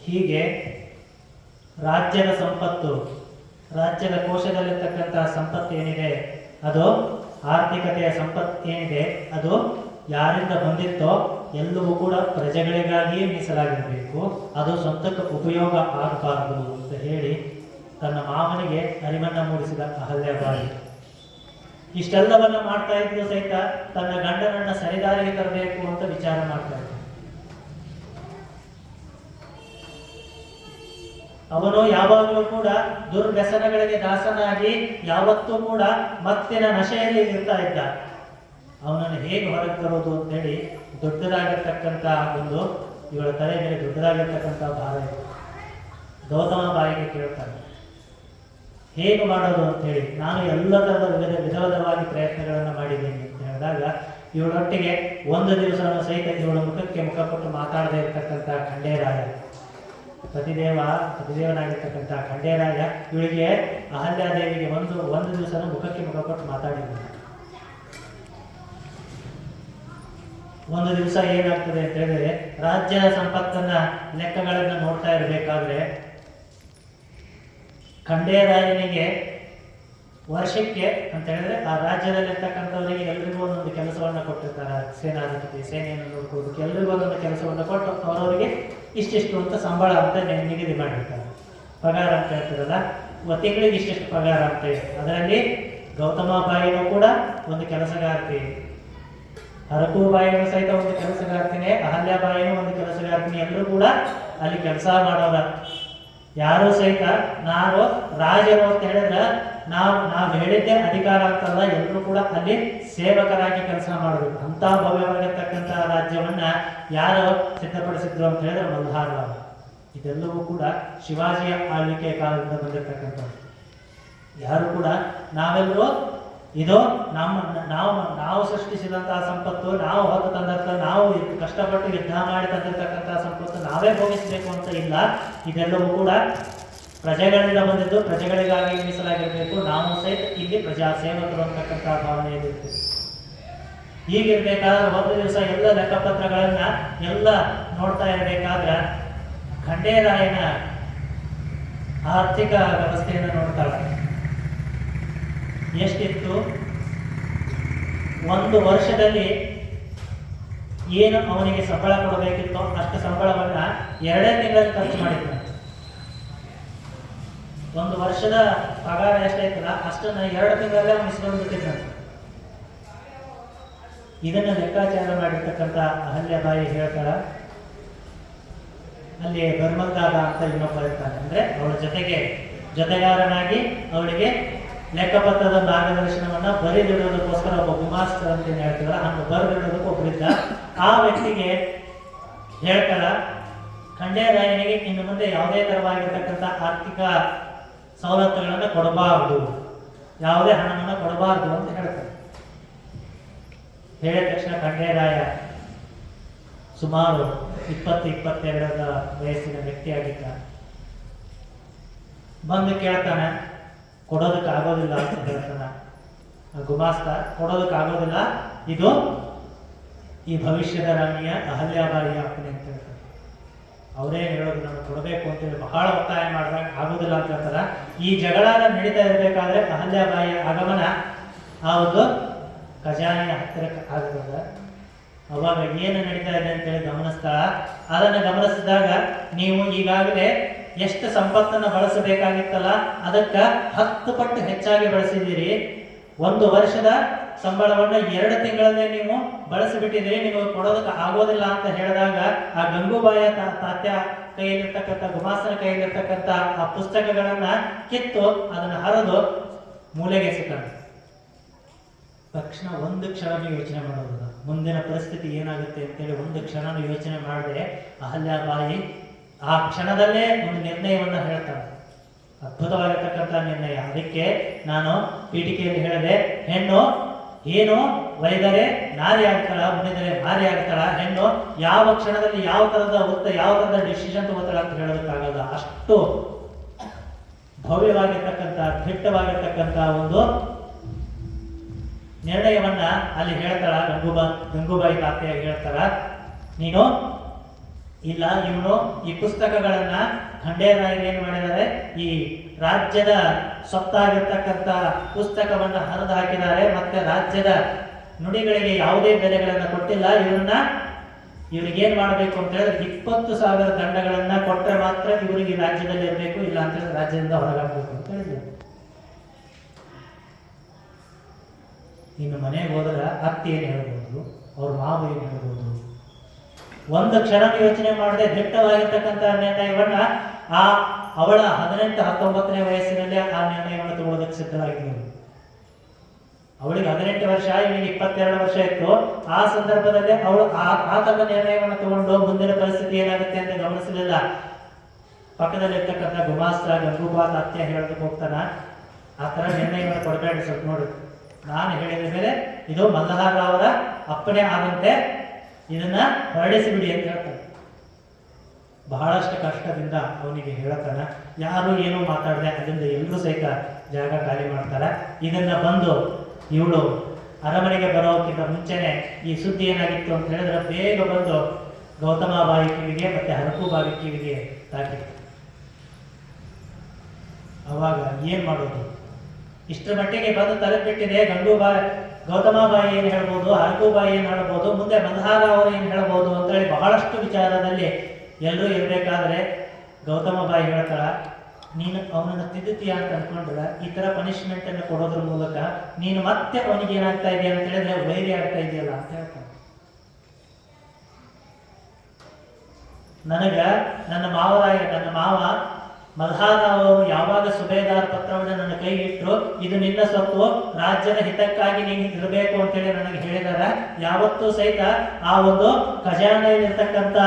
ಹೀಗೆ ರಾಜ್ಯದ ಸಂಪತ್ತು, ರಾಜ್ಯದ ಕೋಶದಲ್ಲಿರ್ತಕ್ಕಂತಹ ಸಂಪತ್ತು ಏನಿದೆ, ಅದು ಆರ್ಥಿಕತೆಯ ಸಂಪತ್ತು ಏನಿದೆ, ಅದು ಯಾರಿಂದ ಬಂದಿತ್ತೋ ಎಲ್ಲವೂ ಕೂಡ ಪ್ರಜೆಗಳಿಗಾಗಿಯೇ ಮೀಸಲಾಗಿರಬೇಕು, ಅದು ಸ್ವಂತಕ್ಕೆ ಉಪಯೋಗ ಆಗಬಾರದು ಅಂತ ಹೇಳಿ ತನ್ನ ಮಾವನಿಗೆ ಅರಿಮನ್ನ ಮೂಡಿಸಿದ ಅಹಲ್ಯಾಬಾಯಿ. ಇಷ್ಟೆಲ್ಲವನ್ನ ಮಾಡ್ತಾ ಇದ್ದು ಸಹಿತ ತನ್ನ ಗಂಡನನ್ನ ಸರಿದಾರಿಗೆ ತರಬೇಕು ಅಂತ ವಿಚಾರ ಮಾಡ್ತಾ ಇದ್ದ. ಅವನು ಯಾವಾಗಲೂ ಕೂಡ ದುರ್ವ್ಯಸನಗಳಿಗೆ ದಾಸನಾಗಿ ಯಾವತ್ತೂ ಕೂಡ ಮತ್ತಿನ ನಶೆಯಲ್ಲಿ ಇರ್ತಾ ಇದ್ದ. ಅವನನ್ನು ಹೇಗೆ ಹೊರಗೆ ತರೋದು ಅಂತೇಳಿ ದೊಡ್ಡದಾಗಿರ್ತಕ್ಕಂಥ ಒಂದು ಇವಳ ತಲೆ ಮೇಲೆ ದೊಡ್ಡದಾಗಿರ್ತಕ್ಕಂಥ ಭಾರ ಇದೆ. ಗೌತಮ ಬಾಯಿಗೆ ಕೇಳ್ತಾನೆ, ಹೇಗೆ ಮಾಡೋದು ಅಂತೇಳಿ. ನಾನು ಎಲ್ಲ ಥರದ ವಿಧವಾಗಿ ಪ್ರಯತ್ನಗಳನ್ನು ಮಾಡಿದ್ದೀನಿ ಅಂತ ಹೇಳಿದಾಗ ಇವಳೊಟ್ಟಿಗೆ ಒಂದು ದಿವಸನೂ ಸಹಿತ ಇವಳ ಮುಖಕ್ಕೆ ಮುಖ ಕೊಟ್ಟು ಮಾತಾಡದೇ ಇರತಕ್ಕಂಥ ಖಂಡೇರಾಯ, ಪತಿದೇವನಾಗಿರ್ತಕ್ಕಂಥ ಖಂಡೇರಾಯ ಇವಳಿಗೆ ಅಹಲ್ಯಾದೇವಿಗೆ ಒಂದು ದಿವಸನೂ ಮುಖಕ್ಕೆ ಮುಖ ಕೊಟ್ಟು ಮಾತಾಡಿದ್ದಾನೆ. ಒಂದು ದಿವಸ ಏನಾಗ್ತದೆ ಅಂತ ಹೇಳಿದ್ರೆ, ರಾಜ್ಯದ ಸಂಪತ್ತನ್ನ ಲೆಕ್ಕಗಳನ್ನು ನೋಡ್ತಾ ಇರಬೇಕಾದ್ರೆ ಖಂಡೇರಾಯನಿಗೆ ವರ್ಷಕ್ಕೆ ಅಂತ ಹೇಳಿದ್ರೆ ಆ ರಾಜ್ಯದಲ್ಲಿರ್ತಕ್ಕಂಥವರಿಗೆ ಎಲ್ರಿಗೂ ಒಂದೊಂದು ಕೆಲಸವನ್ನ ಕೊಟ್ಟಿರ್ತಾರೆ. ಸೇನಾಧಿಪತಿ ಸೇನೆಯನ್ನು ನೋಡ್ಕೊಳ್ಳೋದಕ್ಕೆ ಎಲ್ರಿಗೂ ಒಂದೊಂದು ಕೆಲಸವನ್ನು ಕೊಟ್ಟು ಅವರವರಿಗೆ ಇಷ್ಟಿಷ್ಟು ಅಂತ ಸಂಬಳ ಅಂತ ನಿಗದಿ ಮಾಡಿರ್ತಾರೆ. ಪಗಾರ ಅಂತ ಹೇಳ್ತಾರಲ್ಲ, ತಿಂಗಳಿಗೆ ಇಷ್ಟಿಷ್ಟು ಪಗಾರ ಅಂತ ಹೇಳಿ. ಅದರಲ್ಲಿ ಗೌತಮ ಬಾಯಿನೂ ಕೂಡ ಒಂದು ಕೆಲಸಗಾರ್ತಿ, ಹರಕು ಬಾಯಿನೂ ಸಹಿತ ಒಂದು ಕೆಲಸಗಾರ್ತಿನೇ, ಅಹಲ್ಯಾಬಾಯಿನೂ ಒಂದು ಕೆಲಸಗಾರ್ತಿನಿ. ಎಲ್ಲರೂ ಕೂಡ ಅಲ್ಲಿ ಕೆಲಸ ಮಾಡೋರ. ಯಾರು ಸಹಿತ ನಾವು ರಾಜರು ಅಂತ ಹೇಳಿದ್ರೆ ನಾವು ಹೇಳಿದ್ದೇ ಅಧಿಕಾರ ಅಂತಲ್ಲ, ಎಲ್ಲರೂ ಕೂಡ ಅಲ್ಲಿ ಸೇವಕರಾಗಿ ಕೆಲಸ ಮಾಡಬೇಕು. ಅಂತ ಭವ್ಯವಾಗಿರ್ತಕ್ಕಂತಹ ರಾಜ್ಯವನ್ನ ಯಾರು ಸಿದ್ಧಪಡಿಸಿದ್ರು ಅಂತ ಹೇಳಿದ್ರೆ ಮಲ್ಹಾರರಾವ್. ಇದೆಲ್ಲವೂ ಕೂಡ ಶಿವಾಜಿಯ ಆಳ್ವಿಕೆಯ ಕಾಲದಿಂದ ಬಂದಿರತಕ್ಕಂಥದ್ದು. ಯಾರು ಕೂಡ ನಾವೆಲ್ಲರೂ ಇದು ನಾವು ಸೃಷ್ಟಿಸಿದಂತಹ ಸಂಪತ್ತು, ನಾವು ಹೊತ್ತು ತಂದಂತ, ನಾವು ಕಷ್ಟಪಟ್ಟು ಯುದ್ಧ ಮಾಡಿ ತಂದಿರತಕ್ಕಂತಹ ಸಂಪತ್ತು ನಾವೇ ಭೋಗಿಸಬೇಕು ಅಂತ ಇಲ್ಲ. ಇದೆಲ್ಲವೂ ಕೂಡ ಪ್ರಜೆಗಳಿಂದ ಬಂದಿದ್ದು, ಪ್ರಜೆಗಳಿಗಾಗಿ ಮೀಸಲಾಗಿರಬೇಕು. ನಾವು ಸಹಿತ ಇಲ್ಲಿ ಪ್ರಜಾ ಸೇವಕರು ಅಂತಕ್ಕಂತಹ ಭಾವನೆಯಲ್ಲಿರ್ತೀವಿ. ಹೀಗಿರ್ಬೇಕಾದ್ರೆ ಒಂದು ದಿವಸ ಎಲ್ಲ ಲೆಕ್ಕಪತ್ರಗಳನ್ನ ಎಲ್ಲ ನೋಡ್ತಾ ಇರಬೇಕಾದ್ರೆ ಖಂಡೇರಾಯನ ಆರ್ಥಿಕ ವ್ಯವಸ್ಥೆಯನ್ನು ನೋಡ್ತಾಳೆ. ಎಷ್ಟಿತ್ತು, ಒಂದು ವರ್ಷದಲ್ಲಿ ಏನು ಅವನಿಗೆ ಸಂಬಳ ಕೊಡಬೇಕಿತ್ತೋ ಅಷ್ಟು ಸಂಬಳವನ್ನ 2 ತಿಂಗಳಲ್ಲಿ ಖರ್ಚು ಮಾಡಿದ್ದ. ಒಂದು ವರ್ಷದ ಪಗಾರ ಎಷ್ಟೈತಲ್ಲ ಅಷ್ಟನ್ನ 2 ತಿಂಗಳಲ್ಲೇ ಅವನು ಇಸ್ಕೊಂಡು ಬಿಟ್ಟಿದ್ದಾನೆ. ಇದನ್ನ ಲೆಕ್ಕಾಚಾರ ಮಾಡಿರ್ತಕ್ಕಂಥ ಅಹಲ್ಯಾಬಾಯಿ ಹೇಳ್ತಾಳ, ಅಲ್ಲಿ ಬರ್ಮಲ್ದಾದ ಅಂತ ಇನ್ನೊಬ್ಬ ಇರ್ತಾನೆ. ಅಂದ್ರೆ ಅವಳ ಜೊತೆಗಾರನಾಗಿ ಅವಳಿಗೆ ಲೆಕ್ಕಪತ್ರದ ಮಾರ್ಗದರ್ಶನವನ್ನ ಬರೆದಿಡೋದಕ್ಕೋಸ್ಕರ ಒಬ್ಬ ಗುಮಾಸ್ತ ಅಂತ ಹೇಳ್ತಾರ, ಹಂಗ ಬರೆದಿಡೋದಕ್ಕೆ ಒಬ್ಬರಿದ್ದ. ಆ ವ್ಯಕ್ತಿಗೆ ಹೇಳ್ತಾರ, ಖಂಡೇರಾಯನಿಗೆ ಇನ್ನು ಮುಂದೆ ಯಾವುದೇ ತರವಾಗಿರ್ತಕ್ಕಂಥ ಆರ್ಥಿಕ ಸವಲತ್ತುಗಳನ್ನು ಕೊಡಬಾರದು, ಯಾವುದೇ ಹಣವನ್ನು ಕೊಡಬಾರದು ಅಂತ ಹೇಳ್ತಾರೆ. ಹೇಳಿದ ತಕ್ಷಣ ಖಂಡೇರಾಯ ಸುಮಾರು 20-22 ವಯಸ್ಸಿನ ವ್ಯಕ್ತಿಯಾಗಿದ್ದ. ಬಂದು ಕೇಳ್ತಾನೆ, ಕೊಡೋದಕ್ಕೆ ಆಗೋದಿಲ್ಲ ಅಂತ ಹೇಳ್ತಾನ. ಗುಮಾಸ್ತ ಕೊಡೋದಕ್ಕಾಗೋದಿಲ್ಲ, ಇದು ಈ ಭವಿಷ್ಯದ ರಾಣಿಯ ಅಹಲ್ಯಾಬಾಯಿಯ ಅಪ್ಪನೆ ಅಂತ ಹೇಳ್ತಾರೆ. ಅವರೇ ಹೇಳೋದು ನಮಗೆ ಕೊಡಬೇಕು ಅಂತೇಳಿ ಬಹಳ ಒತ್ತಾಯ ಮಾಡಿದಾಗ ಆಗೋದಿಲ್ಲ ಅಂತ ಹೇಳ್ತಾರ. ಈ ಜಗಳ ನಡೀತಾ ಇರಬೇಕಾದ್ರೆ ಅಹಲ್ಯಾಬಾಯಿಯ ಆಗಮನ ಆ ಒಂದು ಖಜಾನೆಯ ಹತ್ತಿರಕ್ಕೆ ಆಗದ. ಅವಾಗ ಏನು ನಡೀತಾ ಇದೆ ಅಂತೇಳಿ ಗಮನಿಸ್ತಾಳ. ಅದನ್ನು ಗಮನಿಸಿದಾಗ, ನೀವು ಈಗಾಗಲೇ ಎಷ್ಟು ಸಂಪತ್ತನ್ನು ಬಳಸಬೇಕಾಗಿತ್ತಲ್ಲ ಅದಕ್ಕೆ 10 ಪಟ್ಟು ಹೆಚ್ಚಾಗಿ ಬಳಸಿದ್ದೀರಿ. ಒಂದು ವರ್ಷದ ಸಂಬಳವನ್ನ 2 ತಿಂಗಳಲ್ಲೇ ನೀವು ಬಳಸಿಬಿಟ್ಟಿದ್ದೀರಿ, ನೀವು ಕೊಡೋದಕ್ಕೆ ಆಗೋದಿಲ್ಲ ಅಂತ ಹೇಳಿದಾಗ ಆ ಗಂಗೂಬಾಯಿಯ ತಾತ್ಯ ಕೈಯಲ್ಲಿರ್ತಕ್ಕಂಥ, ಗುಮಾಸ್ತನ ಕೈಯಲ್ಲಿರ್ತಕ್ಕಂಥ ಆ ಪುಸ್ತಕಗಳನ್ನ ಕಿತ್ತು ಅದನ್ನ ಹರಿದು ಮೂಲೆಗೆ ಸಿಕ್ಕಾನೆ. ತಕ್ಷಣ ಒಂದು ಕ್ಷಣನೂ ಯೋಚನೆ ಮಾಡೋದಿಲ್ಲ, ಮುಂದಿನ ಪರಿಸ್ಥಿತಿ ಏನಾಗುತ್ತೆ ಅಂತೇಳಿ ಒಂದು ಕ್ಷಣನೂ ಯೋಚನೆ ಮಾಡದೆ ಅಹಲ್ಯಾಬಾಯಿ ಆ ಕ್ಷಣದಲ್ಲೇ ಒಂದು ನಿರ್ಣಯವನ್ನ ಹೇಳ್ತಾಳೆ. ಅದ್ಭುತವಾಗಿರ್ತಕ್ಕಂಥ ನಿರ್ಣಯ. ಅದಕ್ಕೆ ನಾನು ಪೀಠಿಕೆಯಲ್ಲಿ ಹೇಳಿದೆ, ಹೆಣ್ಣು ಏನು ಒಯ್ದರೆ ನಾರಿ ಆಗ್ತಾಳ, ಮುನಿದರೆ ಮಾರಿ ಆಗ್ತಾಳ. ಹೆಣ್ಣು ಯಾವ ಕ್ಷಣದಲ್ಲಿ ಯಾವ ತರದ ಯಾವ ತರದ ಡಿಸಿಷನ್ ತಗೋತಾಳ ಅಂತ ಹೇಳೋದಕ್ಕಾಗಲ್ಲ. ಅಷ್ಟು ಭವ್ಯವಾಗಿರ್ತಕ್ಕಂಥ ದಿಟ್ಟವಾಗಿರ್ತಕ್ಕಂಥ ಒಂದು ನಿರ್ಣಯವನ್ನ ಅಲ್ಲಿ ಹೇಳ್ತಾಳ. ಗಂಗೂಬಾಯಿ ತಾತ್ಯಾಗಿ ಹೇಳ್ತಾಳ, ನೀನು ಇಲ್ಲ ಇವನು ಈ ಪುಸ್ತಕಗಳನ್ನ ಖಂಡೇರಾಯರು ಏನ್ ಮಾಡಿದ್ದಾರೆ, ಈ ರಾಜ್ಯದ ಸೊತ್ತಾಗಿರ್ತಕ್ಕಂಥ ಪುಸ್ತಕವನ್ನ ಹರಿದು ಹಾಕಿದ್ದಾರೆ. ಮತ್ತೆ ರಾಜ್ಯದ ನುಡಿಗಳಿಗೆ ಯಾವುದೇ ಬೆಲೆಗಳನ್ನ ಕೊಟ್ಟಿಲ್ಲ. ಇವ್ರಿಗೇನ್ ಮಾಡಬೇಕು ಅಂತ ಹೇಳಿದ್ರೆ 20,000 ದಂಡಗಳನ್ನ ಕೊಟ್ಟರೆ ಮಾತ್ರ ಇವರಿಗೆ ರಾಜ್ಯದಲ್ಲಿ ಇರಬೇಕು, ಇಲ್ಲ ಅಂತ ಹೇಳಿದ್ರೆ ರಾಜ್ಯದಿಂದ ಹೊರಗಾಗಬೇಕು ಅಂತ ಹೇಳಿದ್ರು. ಇನ್ನು ಮನೆಗೆ ಹೋದ್ರೆ ಅತ್ತಿ ಏನ್ ಹೇಳ್ಬೋದು, ಅವ್ರ ಮಾವು ಏನ್ ಹೇಳ್ಬೋದು, ಒಂದು ಕ್ಷಣ ಯೋಚನೆ ಮಾಡದೆ ದಿಟ್ಟವಾಗಿರ್ತಕ್ಕಂಥ ನಿರ್ಣಯವನ್ನ ಅವಳ 18-19ನೇ ವಯಸ್ಸಿನಲ್ಲಿ ಆ ನಿರ್ಣಯವನ್ನು ತಗೊಳ್ಳೋದಕ್ಕೆ ಸಿದ್ಧರಾಗಿದ್ದರು. ಅವಳಿಗೆ 18 ವರ್ಷ, ಇವನಿಗೆ 22 ವರ್ಷ ಇತ್ತು. ಆ ಸಂದರ್ಭದಲ್ಲಿ ಅವಳು ಆ ತರದ ನಿರ್ಣಯವನ್ನು ತಗೊಂಡು ಮುಂದಿನ ಪರಿಸ್ಥಿತಿ ಏನಾಗುತ್ತೆ ಅಂತ ಗಮನಿಸಲಿಲ್ಲ. ಪಕ್ಕದಲ್ಲಿರ್ತಕ್ಕಂಥ ಗುಮಾಸ್ತ ಗಂಗೂಬಾ ಅತ್ಯ ಹೇಳೋದಕ್ಕೆ ಹೋಗ್ತಾನ, ಆ ತರ ನಿರ್ಣಯವನ್ನು ಕೊಡಬೇಡಿ, ಸ್ವಲ್ಪ ನೋಡಿ ನಾನು ಹೇಳಿದ ಮೇಲೆ ಇದು ಮಲ್ಲಹಾರ ಅವರ ಅಪ್ಪಣೆ ಆದಂತೆ ಇದನ್ನ ಹೊರಡಿಸಿ ಬಿಡಿ ಅಂತ ಹೇಳ್ತಾನೆ. ಬಹಳಷ್ಟು ಕಷ್ಟದಿಂದ ಅವನಿಗೆ ಹೇಳ್ತಾನ. ಯಾರು ಏನೂ ಮಾತಾಡದೆ ಅದರಿಂದ ಎಲ್ಲರೂ ಸಹಿತ ಜಾಗ ಖಾಲಿ ಮಾಡ್ತಾರ. ಇದನ್ನ ಬಂದು ಇವಳು ಅರಮನೆಗೆ ಬರೋಕ್ಕಿಂತ ಮುಂಚೆನೆ ಈ ಸುದ್ದಿ ಏನಾಗಿತ್ತು ಅಂತ ಹೇಳಿದ್ರೆ ಬೇಗ ಬಂದು ಗೌತಮಾಬಾಯಿ ಕಿವಿಗೆ ಮತ್ತೆ ಹರಕೂಬಾಯಿ ಕಿವಿಗೆ ತಾಕಿತ್ತು. ಅವಾಗ ಏನ್ ಮಾಡೋದು, ಇಷ್ಟರ ಮಟ್ಟಿಗೆ ಬಂದು ತಲುಪಿಟ್ಟಿದೆ. ಗೌತಮಾಬಾಯಿ ಏನ್ ಹೇಳ್ಬೋದು, ಹರಕೂಬಾಯಿ ಏನ್ ಹೇಳ್ಬೋದು, ಮುಂದೆ ಮಲ್ಹಾರ ಅವರು ಏನ್ ಹೇಳ್ಬೋದು ಅಂತೇಳಿ ಬಹಳಷ್ಟು ವಿಚಾರದಲ್ಲಿ ಎಲ್ಲರೂ ಇರಬೇಕಾದ್ರೆ ಗೌತಮಬಾಯಿ ಹೇಳ್ತಾಳ, ನೀನು ಅವನನ್ನು ತಿದ್ದುತ್ತೀಯ ಅಂತ ಅನ್ಕೊಂಡ್ರೆ ಈ ತರ ಪನಿಷ್ಮೆಂಟ್ ಅನ್ನು ಕೊಡೋದ್ರ ಮೂಲಕ ನೀನು ಮತ್ತೆ ಅವನಿಗೆ ಏನಾಗ್ತಾ ಇದೆಯಾ ಅಂತ ಹೇಳಿದ್ರೆ ವೈರಿ ಆಗ್ತಾ ಇದೆಯಲ್ಲ ಅಂತ ಹೇಳ್ತಾನೆ. ನನ್ನ ಮಾವ ಮಲ್ಹಾರ ಅವರು ಯಾವಾಗ ಸುಬೇದಾರ್ ಪತ್ರವನ್ನು ನನ್ನ ಕೈಗೆ ಇಟ್ಟರು, ಇದು ನಿನ್ನ ಸೊತ್ತು, ರಾಜ್ಯದ ಹಿತಕ್ಕಾಗಿ ನೀನು ಇರಬೇಕು ಅಂತೇಳಿ ನನಗೆ ಹೇಳಿದಾರ. ಯಾವತ್ತೂ ಸಹಿತ ಆ ಒಂದು ಖಜಾನೆಯಲ್ಲಿರ್ತಕ್ಕಂಥ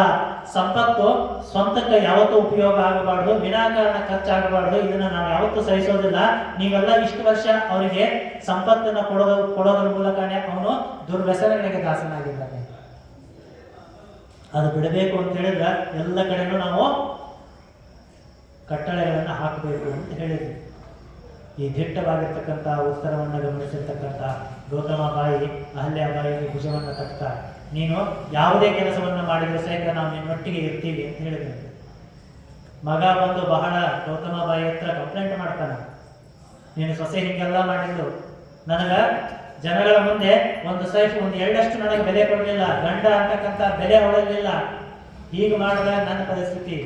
ಸಂಪತ್ತು ಸ್ವಂತಕ್ಕೆ ಯಾವತ್ತೂ ಉಪಯೋಗ ಆಗಬಾರ್ದು, ವಿನಾಕಾರಣ ಖರ್ಚಾಗಬಾರ್ದು. ಇದನ್ನ ನಾನು ಯಾವತ್ತೂ ಸಹಿಸೋದಿಲ್ಲ. ನೀವೆಲ್ಲ ಇಷ್ಟು ವರ್ಷ ಅವರಿಗೆ ಸಂಪತ್ತನ್ನು ಕೊಡೋದ್ರ ಮೂಲಕನೇ ಅವನು ದುರ್ವ್ಯಸನಗಳಿಗೆ ದಾಸನಾಗಿದ್ದಾನೆ. ಅದು ಬಿಡಬೇಕು ಅಂತ ಹೇಳಿದ್ರೆ ಎಲ್ಲ ಕಡೆನೂ ನಾವು ಕಟ್ಟಳೆಗಳನ್ನು ಹಾಕಬೇಕು ಅಂತ ಹೇಳಿದ್ವಿ. ಈ ದಿಟ್ಟವಾಗಿರ್ತಕ್ಕಂಥ ಉತ್ತರವನ್ನು ಗಮನಿಸಿರ್ತಕ್ಕಂಥ ಗೌತಮಬಾಯಿ ಅಹಲ್ಯಾಬಾಯಿಗೆ ಭುಜವನ್ನು ತಟ್ಟ, ನೀನು ಯಾವುದೇ ಕೆಲಸವನ್ನು ಮಾಡಿದ್ರೆ ಸಹಿತ ನಾವು ನಿನ್ನೊಟ್ಟಿಗೆ ಇರ್ತೀವಿ ಅಂತ ಹೇಳಿದ್ರು. ಮಗ ಬಂದು ಬಹಳ ಗೌತಮಬಾಯಿ ಹತ್ರ ಕಂಪ್ಲೇಂಟ್ ಮಾಡ್ತಾನೆ, ನೀನು ಸೊಸೆ ಹಿಂಗೆಲ್ಲ ಮಾಡಿದ್ದು, ನನಗ ಜನಗಳ ಮುಂದೆ ಒಂದು ಎಳ್ಳಷ್ಟು ನನಗೆ ಬೆಲೆ ಕೊಡಲಿಲ್ಲ, ಗಂಡ ಅಂತಕ್ಕಂಥ ಬೆಲೆ ಹೊಡಲಿಲ್ಲ, ಹೀಗೆ ಮಾಡಿದಾಗ ನನ್ನ ಪರಿಸ್ಥಿತಿ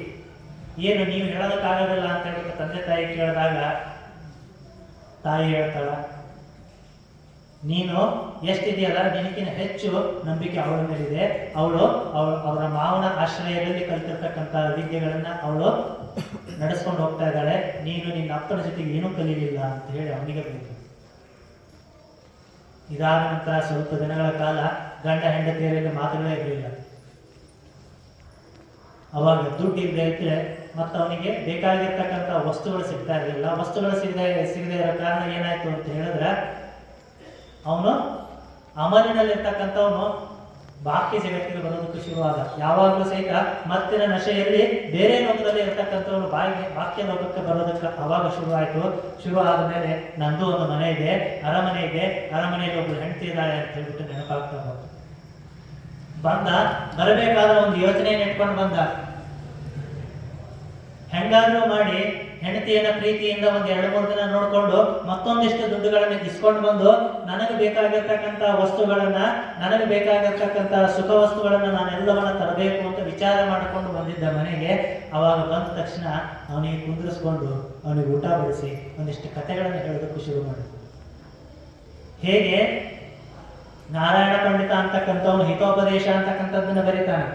ಏನು, ನೀವು ಹೇಳೋದಕ್ಕಾಗೋದಿಲ್ಲ ಅಂತ ಹೇಳ್ಬಿಟ್ಟು ತಂದೆ ತಾಯಿ ಕೇಳಿದಾಗ ತಾಯಿ ಹೇಳ್ತಾಳ, ನೀನು ಎಷ್ಟಿದೆಯಲ್ಲ ನಿನಗಿನ ಹೆಚ್ಚು ನಂಬಿಕೆ ಅವಳ ಮೇಲಿದೆ. ಅವರ ಮಾವನ ಆಶ್ರಯದಲ್ಲಿ ಕಲಿತಿರ್ತಕ್ಕಂಥ ವಿದ್ಯೆಗಳನ್ನ ಅವಳು ನಡೆಸ್ಕೊಂಡು ಹೋಗ್ತಾ ಇದ್ದಾಳೆ. ನೀನು ನಿನ್ನ ಅಪ್ಪನ ಜೊತೆಗೆ ಏನೂ ಕಲೀಲಿಲ್ಲ ಅಂತ ಹೇಳಿ ಅವನಿಗೆ ಬೇಕು. ಇದಾದ ನಂತರ ಸ್ವಲ್ಪ ದಿನಗಳ ಕಾಲ ಗಂಡ ಹೆಂಡತಿಯರಲ್ಲಿ ಮಾತುಗಳೇ ಇರಲಿಲ್ಲ. ಅವಾಗ ದುಡ್ಡು ಇದ್ರೆ ಮತ್ತು ಅವನಿಗೆ ಬೇಕಾಗಿರ್ತಕ್ಕಂಥ ವಸ್ತುಗಳು ಸಿಗ್ತಾ ಇರಲಿಲ್ಲ. ವಸ್ತುಗಳು ಸಿಗದೆ ಇರೋ ಕಾರಣ ಏನಾಯ್ತು ಅಂತ ಹೇಳಿದ್ರೆ, ಅವನು ಅಮಲಿನಲ್ಲಿರ್ತಕ್ಕಂಥವನು ಬಾಕಿ ಜಗತ್ತಿಗೆ ಬರೋದಕ್ಕೆ ಶುರುವಾದ. ಯಾವಾಗಲೂ ಸಹಿತ ಮತ್ತಿನ ನಶೆಯಲ್ಲಿ ಬೇರೆ ಲೋಕದಲ್ಲಿ ಇರ್ತಕ್ಕಂಥವನು ಬಾಕಿ ಲೋಕಕ್ಕೆ ಬರೋದಕ್ಕೆ ಅವಾಗ ಶುರು ಆದ ಮೇಲೆ ನಂದು ಒಂದು ಮನೆ ಇದೆ, ಅರಮನೆ ಇದೆ, ಅರಮನೆಯಲ್ಲಿ ಒಬ್ರು ಹೆಂಡತಿ ಇದ್ದಾಳೆ ಅಂತ ಹೇಳ್ಬಿಟ್ಟು ನೆನಪಾಗ್ತಾ ಬರಬೇಕಾದ್ರೆ ಒಂದು ಯೋಚನೆಯನ್ನು ಇಟ್ಕೊಂಡು ಬಂದ. ಹೆಂಗಾದ್ರೂ ಮಾಡಿ ಹೆಂಡತಿಯನ್ನ ಪ್ರೀತಿಯಿಂದ ಒಂದು 2-3 ದಿನ ನೋಡ್ಕೊಂಡು ಮತ್ತೊಂದಿಷ್ಟು ದುಡ್ಡುಗಳನ್ನು ಇಸ್ಕೊಂಡು ಬಂದು ನನಗೆ ಬೇಕಾಗಿರ್ತಕ್ಕಂಥ ವಸ್ತುಗಳನ್ನ, ನನಗೆ ಬೇಕಾಗಿರ್ತಕ್ಕಂಥ ಸುಖ ವಸ್ತುಗಳನ್ನ ನಾನೆಲ್ಲವನ್ನ ತರಬೇಕು ಅಂತ ವಿಚಾರ ಮಾಡಿಕೊಂಡು ಬಂದಿದ್ದ ಮನೆಗೆ. ಅವಾಗ ಬಂದ ತಕ್ಷಣ ಅವನಿಗೆ ಕುಂದಿರಿಸ್ಕೊಂಡು ಅವನಿಗೆ ಊಟ ಬಡಿಸಿ ಒಂದಿಷ್ಟು ಕಥೆಗಳನ್ನು ಹೇಳೋದಕ್ಕೂ ಶುರು ಮಾಡಿದ್ರು. ಹೇಗೆ ನಾರಾಯಣ ಪಂಡಿತ ಅಂತಕ್ಕಂಥವನು ಹಿತೋಪದೇಶ ಅಂತಕ್ಕಂಥದ್ದನ್ನು ಬರೀತಾನೆ.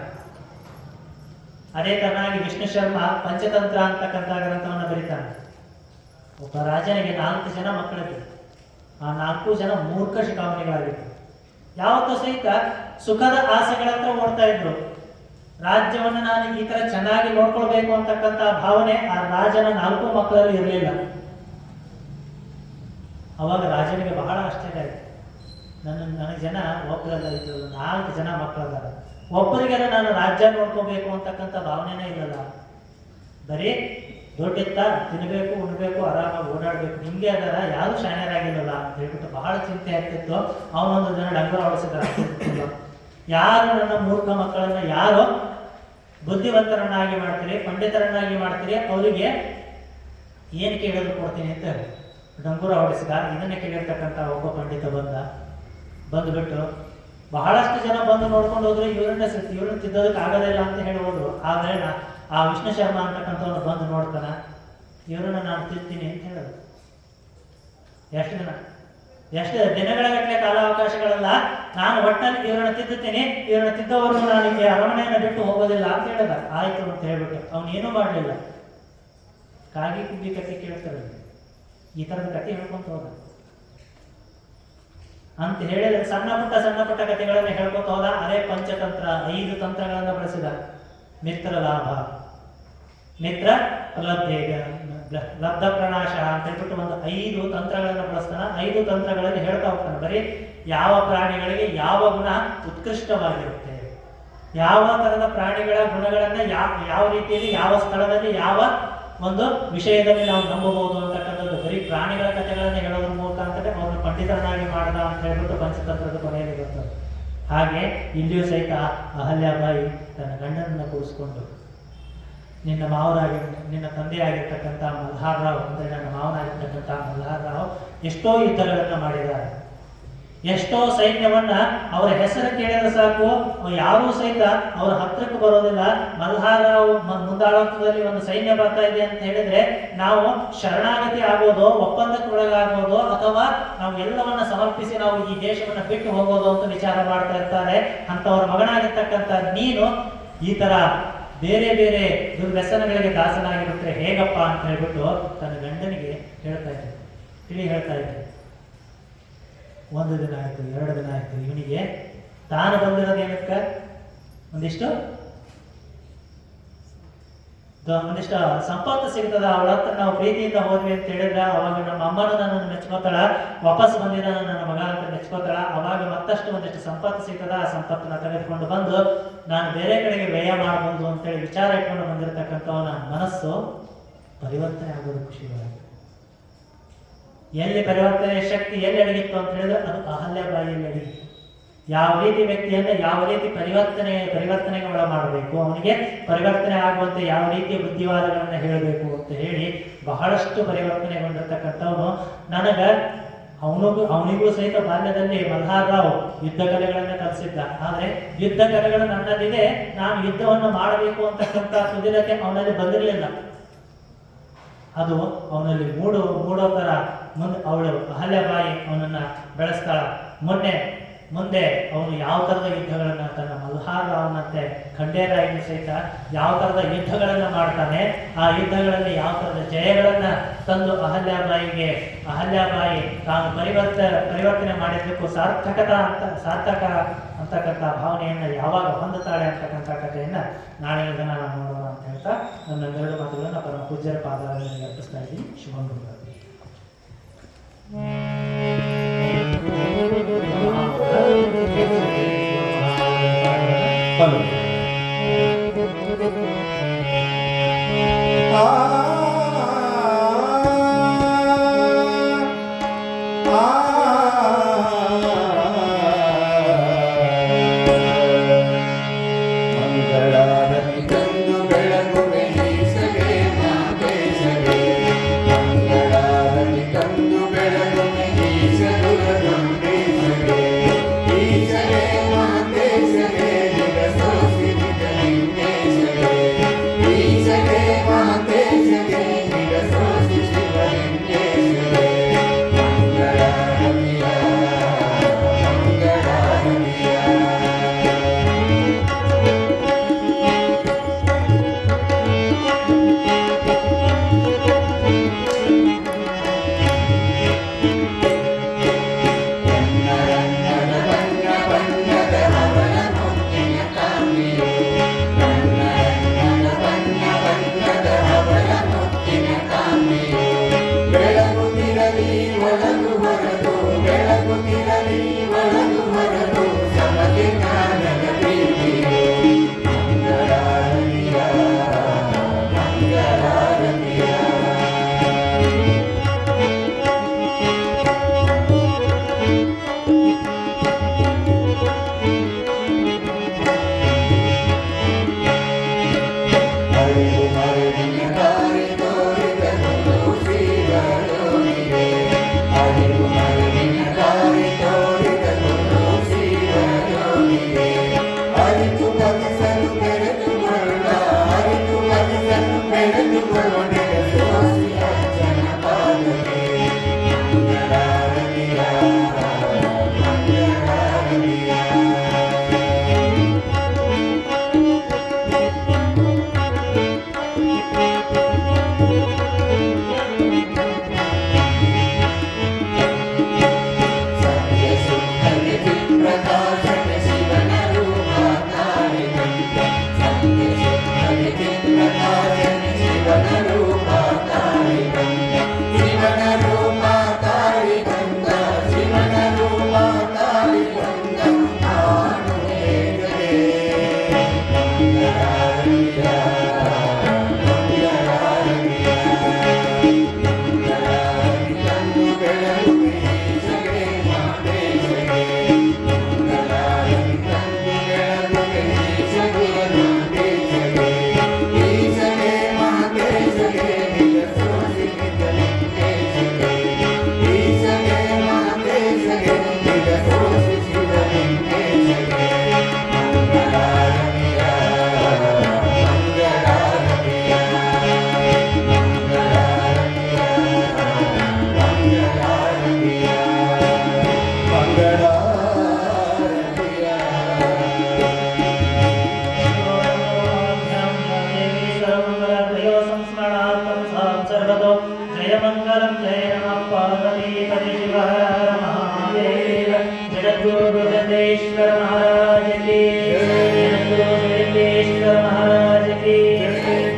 ಅದೇ ತರನಾಗಿ ವಿಷ್ಣು ಶರ್ಮಾ ಪಂಚತಂತ್ರ ಅಂತಕ್ಕಂಥ ಗ್ರಂಥವನ್ನು ಬರೀತಾನೆ. ಒಬ್ಬ ರಾಜನಿಗೆ 4 ಜನ ಮಕ್ಕಳಿದ್ರು. ಆ 4 ಜನ ಮೂರ್ಖ ಶಿಖಾಮಣಿಗಳಾಗಿದ್ರು. ಯಾವತ್ತೂ ಸಹಿತ ಸುಖದ ಆಸೆಗಳಂತ ಓಡ್ತಾ ಇದ್ರು. ರಾಜ್ಯವನ್ನು ನಾನು ಈ ತರ ಚೆನ್ನಾಗಿ ನೋಡ್ಕೊಳ್ಬೇಕು ಅಂತಕ್ಕಂಥ ಭಾವನೆ ಆ ರಾಜನ 4 ಮಕ್ಕಳಲ್ಲಿ ಇರಲಿಲ್ಲ. ಅವಾಗ ರಾಜನಿಗೆ ಬಹಳ ಆಶ್ಚರ್ಯ ಆಯ್ತು. ನನಗೆ ಜನ ಒಬ್ಬರಲ್ಲ ಇದ್ದಲ್ಲ, 4 ಜನ ಮಕ್ಕಳದಾರ. ಒಬ್ಬರಿಗೆಲ್ಲ ನಾನು ರಾಜ್ಯ ನೋಡ್ಕೋಬೇಕು ಅಂತಕ್ಕಂಥ ಭಾವನೆನೇ ಇಲ್ಲಲ್ಲ. ಬರೀ ದುಡ್ಡಿತ್ತ ತಿನ್ನಬೇಕು, ಉಣ್ಬೇಕು, ಆರಾಮಾಗಿ ಓಡಾಡಬೇಕು, ನಿಮಗೆ ಅದರ ಯಾರು ಶಾಣ್ಯರಾಗಿಲ್ಲಲ್ಲ ಅಂತ ಹೇಳ್ಬಿಟ್ಟು ಬಹಳ ಚಿಂತೆ ಆಗ್ತಿತ್ತು. ಅವನೊಂದು ದಿನ ಡಂಗರ ಹೊಡಿಸಿದ, ಯಾರು ನನ್ನ ಮೂರ್ಖ ಮಕ್ಕಳನ್ನ ಯಾರು ಬುದ್ಧಿವಂತರನ್ನಾಗಿ ಮಾಡ್ತೀರಿ, ಪಂಡಿತರನ್ನಾಗಿ ಮಾಡ್ತೀರಿ, ಅವರಿಗೆ ಏನು ಕೇಳೋದು ಕೊಡ್ತೀನಿ ಅಂತ ಡಂಗೂರ ಹೊಡಿಸಿದ. ಇದನ್ನೇ ಕೇಳಿರ್ತಕ್ಕಂಥ ಒಬ್ಬ ಪಂಡಿತ ಬಂದುಬಿಟ್ಟು ಬಹಳಷ್ಟು ಜನ ಬಂದು ನೋಡ್ಕೊಂಡು ಹೋದ್ರು, ಇವ್ರನ್ನ ತಿದ್ದೋದಕ್ಕೆ ಆಗೋದಿಲ್ಲ ಅಂತ ಹೇಳಿ ಹೋದ್ರು. ಆಮೇಲೆ ಆ ವಿಷ್ಣು ಶರ್ಮಾ ಅಂತಕ್ಕಂಥವ್ರು ಬಂದು ನೋಡ್ತಾನ, ಇವ್ರನ್ನ ನಾನು ತಿಂತೀನಿ ಅಂತ ಹೇಳೋದು. ಎಷ್ಟು ದಿನಗಳ ಗಟ್ಟಲೆ ಕಾಲಾವಕಾಶಗಳಲ್ಲ, ನಾನು ಒಟ್ಟಿನಲ್ಲಿ ಇವ್ರನ್ನ ತಿದ್ದುತ್ತೀನಿ, ಇವ್ರನ್ನ ತಿದ್ದವರು ನಾನು ಇಲ್ಲಿ ಅರಮನೆಯನ್ನು ಬಿಟ್ಟು ಹೋಗೋದಿಲ್ಲ ಅಂತ ಹೇಳಿದ. ಆಯ್ತು ಅಂತ ಹೇಳ್ಬಿಟ್ಟು ಅವನೇನೂ ಮಾಡಲಿಲ್ಲ. ಕಾಗಿ ಕುಗ್ಗಿ ಕತೆ ಕೇಳ್ತಾರೆ, ಈ ಥರದ ಕತೆ ಹೇಳ್ಕೊಂತ ಹೋದ ಅಂತ ಹೇಳಿದ್ರೆ ಸಣ್ಣ ಪುಟ್ಟ ಕಥೆಗಳನ್ನು ಹೇಳ್ಕೊತ ಹೋದ. ಅದೇ ಪಂಚತಂತ್ರ, 5 ತಂತ್ರಗಳನ್ನು ಬಳಸಿದ. ಮಿತ್ರ ಲಾಭ, ಮಿತ್ರ ಲಬ್ಧೆ, ಲಬ್ಧ ಪ್ರಣಾಶ ಅಂತ ಹೇಳ್ಬಿಟ್ಟು ಒಂದು 5 ತಂತ್ರಗಳನ್ನು ಬಳಸ್ತಾನ. 5 ತಂತ್ರಗಳಲ್ಲಿ ಹೇಳ್ತಾ ಹೋಗ್ತಾನೆ. ಬರೀ ಯಾವ ಪ್ರಾಣಿಗಳಿಗೆ ಯಾವ ಗುಣ ಉತ್ಕೃಷ್ಟವಾಗಿರುತ್ತೆ, ಯಾವ ತರದ ಪ್ರಾಣಿಗಳ ಗುಣಗಳನ್ನ ಯಾವ ರೀತಿಯಲ್ಲಿ, ಯಾವ ಸ್ಥಳದಲ್ಲಿ, ಯಾವ ಒಂದು ವಿಷಯದಲ್ಲಿ ನಾವು ನಂಬಬಹುದು ಅಂತಕ್ಕಂಥದ್ದು. ಬರೀ ಪ್ರಾಣಿಗಳ ಕಥೆಗಳನ್ನು ಹೇಳೋದ್ರ ಮೂಲಕ ಅಂತಲೇ ಅವ್ರನ್ನ ಪಂಡಿತರನ್ನಾಗಿ ಮಾಡದ ಅಂತ ಹೇಳ್ಬಿಟ್ಟು ಪಂಚತಂತ್ರದ ಕೊನೆಯಲ್ಲಿ ಬರ್ತದೆ. ಹಾಗೆ ಇಲ್ಲಿಯೂ ಸಹಿತ ಅಹಲ್ಯಾಬಾಯಿ ತನ್ನ ಗಂಡನನ್ನು ಕೂರಿಸ್ಕೊಂಡು, ನಿನ್ನ ತಂದೆಯಾಗಿರ್ತಕ್ಕಂಥ ಮಲ್ಹಾರ್ ರಾವ್ ಅಂದರೆ ನನ್ನ ಮಾವನಾಗಿರ್ತಕ್ಕಂಥ ಮಲ್ಹಾರ್ ರಾವ್ ಎಷ್ಟೋ ಯುದ್ಧಗಳನ್ನು ಮಾಡಿದ್ದಾರೆ. ಎಷ್ಟೋ ಸೈನ್ಯವನ್ನ ಅವರ ಹೆಸರು ಕೇಳಿದ್ರೆ ಸಾಕು ಯಾರೂ ಸಹಿತ ಅವರ ಹತ್ರಕ್ಕೆ ಬರೋದಿಲ್ಲ. ಮಲ್ಹಾರ್ ರಾವ್ ಮುಂದಾಳತ್ವದಲ್ಲಿ ಒಂದು ಸೈನ್ಯ ಬರ್ತಾ ಇದೆ ಅಂತ ಹೇಳಿದ್ರೆ ನಾವು ಶರಣಾಗತಿ ಆಗೋದು, ಒಪ್ಪಂದಕ್ಕೆ ಒಳಗಾಗೋದು, ಅಥವಾ ನಾವು ಎಲ್ಲವನ್ನ ಸಮರ್ಪಿಸಿ ನಾವು ಈ ದೇಶವನ್ನ ಬಿಟ್ಟು ಹೋಗೋದು ಅಂತ ವಿಚಾರ ಮಾಡ್ತಾ ಇರ್ತಾರೆ. ಅಂತವರ ಮಗನಾಗಿರ್ತಕ್ಕಂಥ ನೀನು ಈ ತರ ಬೇರೆ ಬೇರೆ ದುರ್ವ್ಯಸನಗಳಿಗೆ ದಾಸನಾಗಿಬಿಟ್ರೆ ಹೇಗಪ್ಪ ಅಂತ ಹೇಳ್ಬಿಟ್ಟು ತನ್ನ ಗಂಡನಿಗೆ ಹೇಳ್ತಾ ಇದ್ದೆ. 1 ದಿನ ಆಯ್ತು, 2 ದಿನ ಆಯ್ತು. ಇವನಿಗೆ ತಾನು ಬಂದಿರೋದು ಏನಕ್ಕೆ ಒಂದಿಷ್ಟು ಸಂಪತ್ತು ಸಿಗ್ತದ, ಅವಳ ಹತ್ರ ನಾವು ಪ್ರೀತಿಯಿಂದ ಹೋದ್ವಿ ಅಂತ ಹೇಳಿದ್ರೆ ಅವಾಗ ನಮ್ಮ ಅಮ್ಮನೂ ನನ್ನನ್ನು ಮೆಚ್ಕೋತಾಳ, ವಾಪಸ್ ಬಂದಿದ್ದ ನನ್ನ ಮಗ ಅಂತ ಮೆಚ್ಕೋತಾಳ. ಅವಾಗ ಮತ್ತಷ್ಟು ಒಂದಿಷ್ಟು ಸಂಪತ್ತು ಸಿಗ್ತದ, ಆ ಸಂಪತ್ತನ್ನ ತೆಗೆದುಕೊಂಡು ಬಂದು ನಾನು ಬೇರೆ ಕಡೆಗೆ ವ್ಯಯ ಮಾಡಬಹುದು ಅಂತೇಳಿ ವಿಚಾರ ಇಟ್ಕೊಂಡು ಬಂದಿರತಕ್ಕಂಥವನ ಮನಸ್ಸು ಪರಿವರ್ತನೆ ಆಗೋದು ಖುಷಿಯಾಗಿ. ಎಲ್ಲಿ ಪರಿವರ್ತನೆ ಶಕ್ತಿ ಎಲ್ಲಿ ಅಡಗಿತ್ತು ಅಂತ ಹೇಳಿದ್ರೆ ಅದು ಅಹಲ್ಯಾಬಾಯಿಯಲ್ಲಿ ಅಡಗಿತ್ತು. ಯಾವ ರೀತಿ ವ್ಯಕ್ತಿಯನ್ನ ಯಾವ ರೀತಿ ಪರಿವರ್ತನೆಗೆ ಒಳ ಮಾಡಬೇಕು, ಅವನಿಗೆ ಪರಿವರ್ತನೆ ಆಗುವಂತೆ ಯಾವ ರೀತಿಯ ಬುದ್ಧಿವಾದಗಳನ್ನ ಹೇಳಬೇಕು ಅಂತ ಹೇಳಿ ಬಹಳಷ್ಟು ಪರಿವರ್ತನೆಗೊಂಡಿರ್ತಕ್ಕಂಥವನು. ಅವನಿಗೂ ಸಹಿತ ಬಾಲ್ಯದಲ್ಲಿ ಮಲ್ಹಾರ್ ರಾವ್ ಯುದ್ಧ ಕಲೆಗಳನ್ನ ಕಲಿಸಿದ್ದ. ಆದ್ರೆ ಯುದ್ಧ ಕಲೆಗಳು ನನ್ನಲ್ಲಿದೆ, ನಾನು ಯುದ್ಧವನ್ನು ಮಾಡಬೇಕು ಅಂತಕ್ಕಂಥ ಸುದಿರಕ್ಕೆ ಅವನಲ್ಲಿ ಬಂದಿರಲಿಲ್ಲ. ಅದು ಅವನಲ್ಲಿ ಮೂಡೋ ತರ ಅವಳು ಅಹಲ್ಯಾಬಾಯಿ ಅವನನ್ನ ಬೆಳೆಸ್ತಾಳ. ಮುಂದೆ ಅವನು ಯಾವ ಥರದ ಯುದ್ಧಗಳನ್ನು ತನ್ನ ಮಲ್ಹಾರ್ ರಾವ್ನಂತೆ ಖಂಡೇರಾಯನು ಸಹಿತ ಯಾವ ಥರದ ಯುದ್ಧಗಳನ್ನು ಮಾಡ್ತಾನೆ, ಆ ಯುದ್ಧಗಳಲ್ಲಿ ಯಾವ ಥರದ ಜಯಗಳನ್ನು ತಂದು ಅಹಲ್ಯಾಬಾಯಿ ತಾನು ಪರಿವರ್ತನೆ ಮಾಡಿದ್ದಕ್ಕೂ ಸಾರ್ಥಕ ಅಂತಕ್ಕಂಥ ಭಾವನೆಯನ್ನು ಯಾವಾಗ ಹೊಂದುತ್ತಾಳೆ ಅಂತಕ್ಕಂಥ ಕಥೆಯನ್ನು ನಾಳಿನ ದಿನ ನಾವು ನೋಡೋಣ ಅಂತ ಹೇಳ್ತಾ ನನ್ನ 2 ಮಾತುಗಳನ್ನು ಪರಮ ಪೂಜ್ಯರ ಪಾದಗಳಲ್ಲಿ ಅರ್ಪಿಸ್ತಾ ಇದ್ದೀನಿ. ಶುಭಂಗ. जयमंगलम जय नमः पार्वती पति शिव हर महादेव जगद्गुरु बृहदेश्वर महाराज की जगद्गुरु बृहदेश्वर महाराज की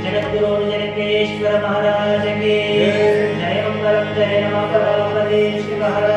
जगद्गुरु बृहदेश्वर महाराज की जयमंगलम जय नमः पार्वती शिव हर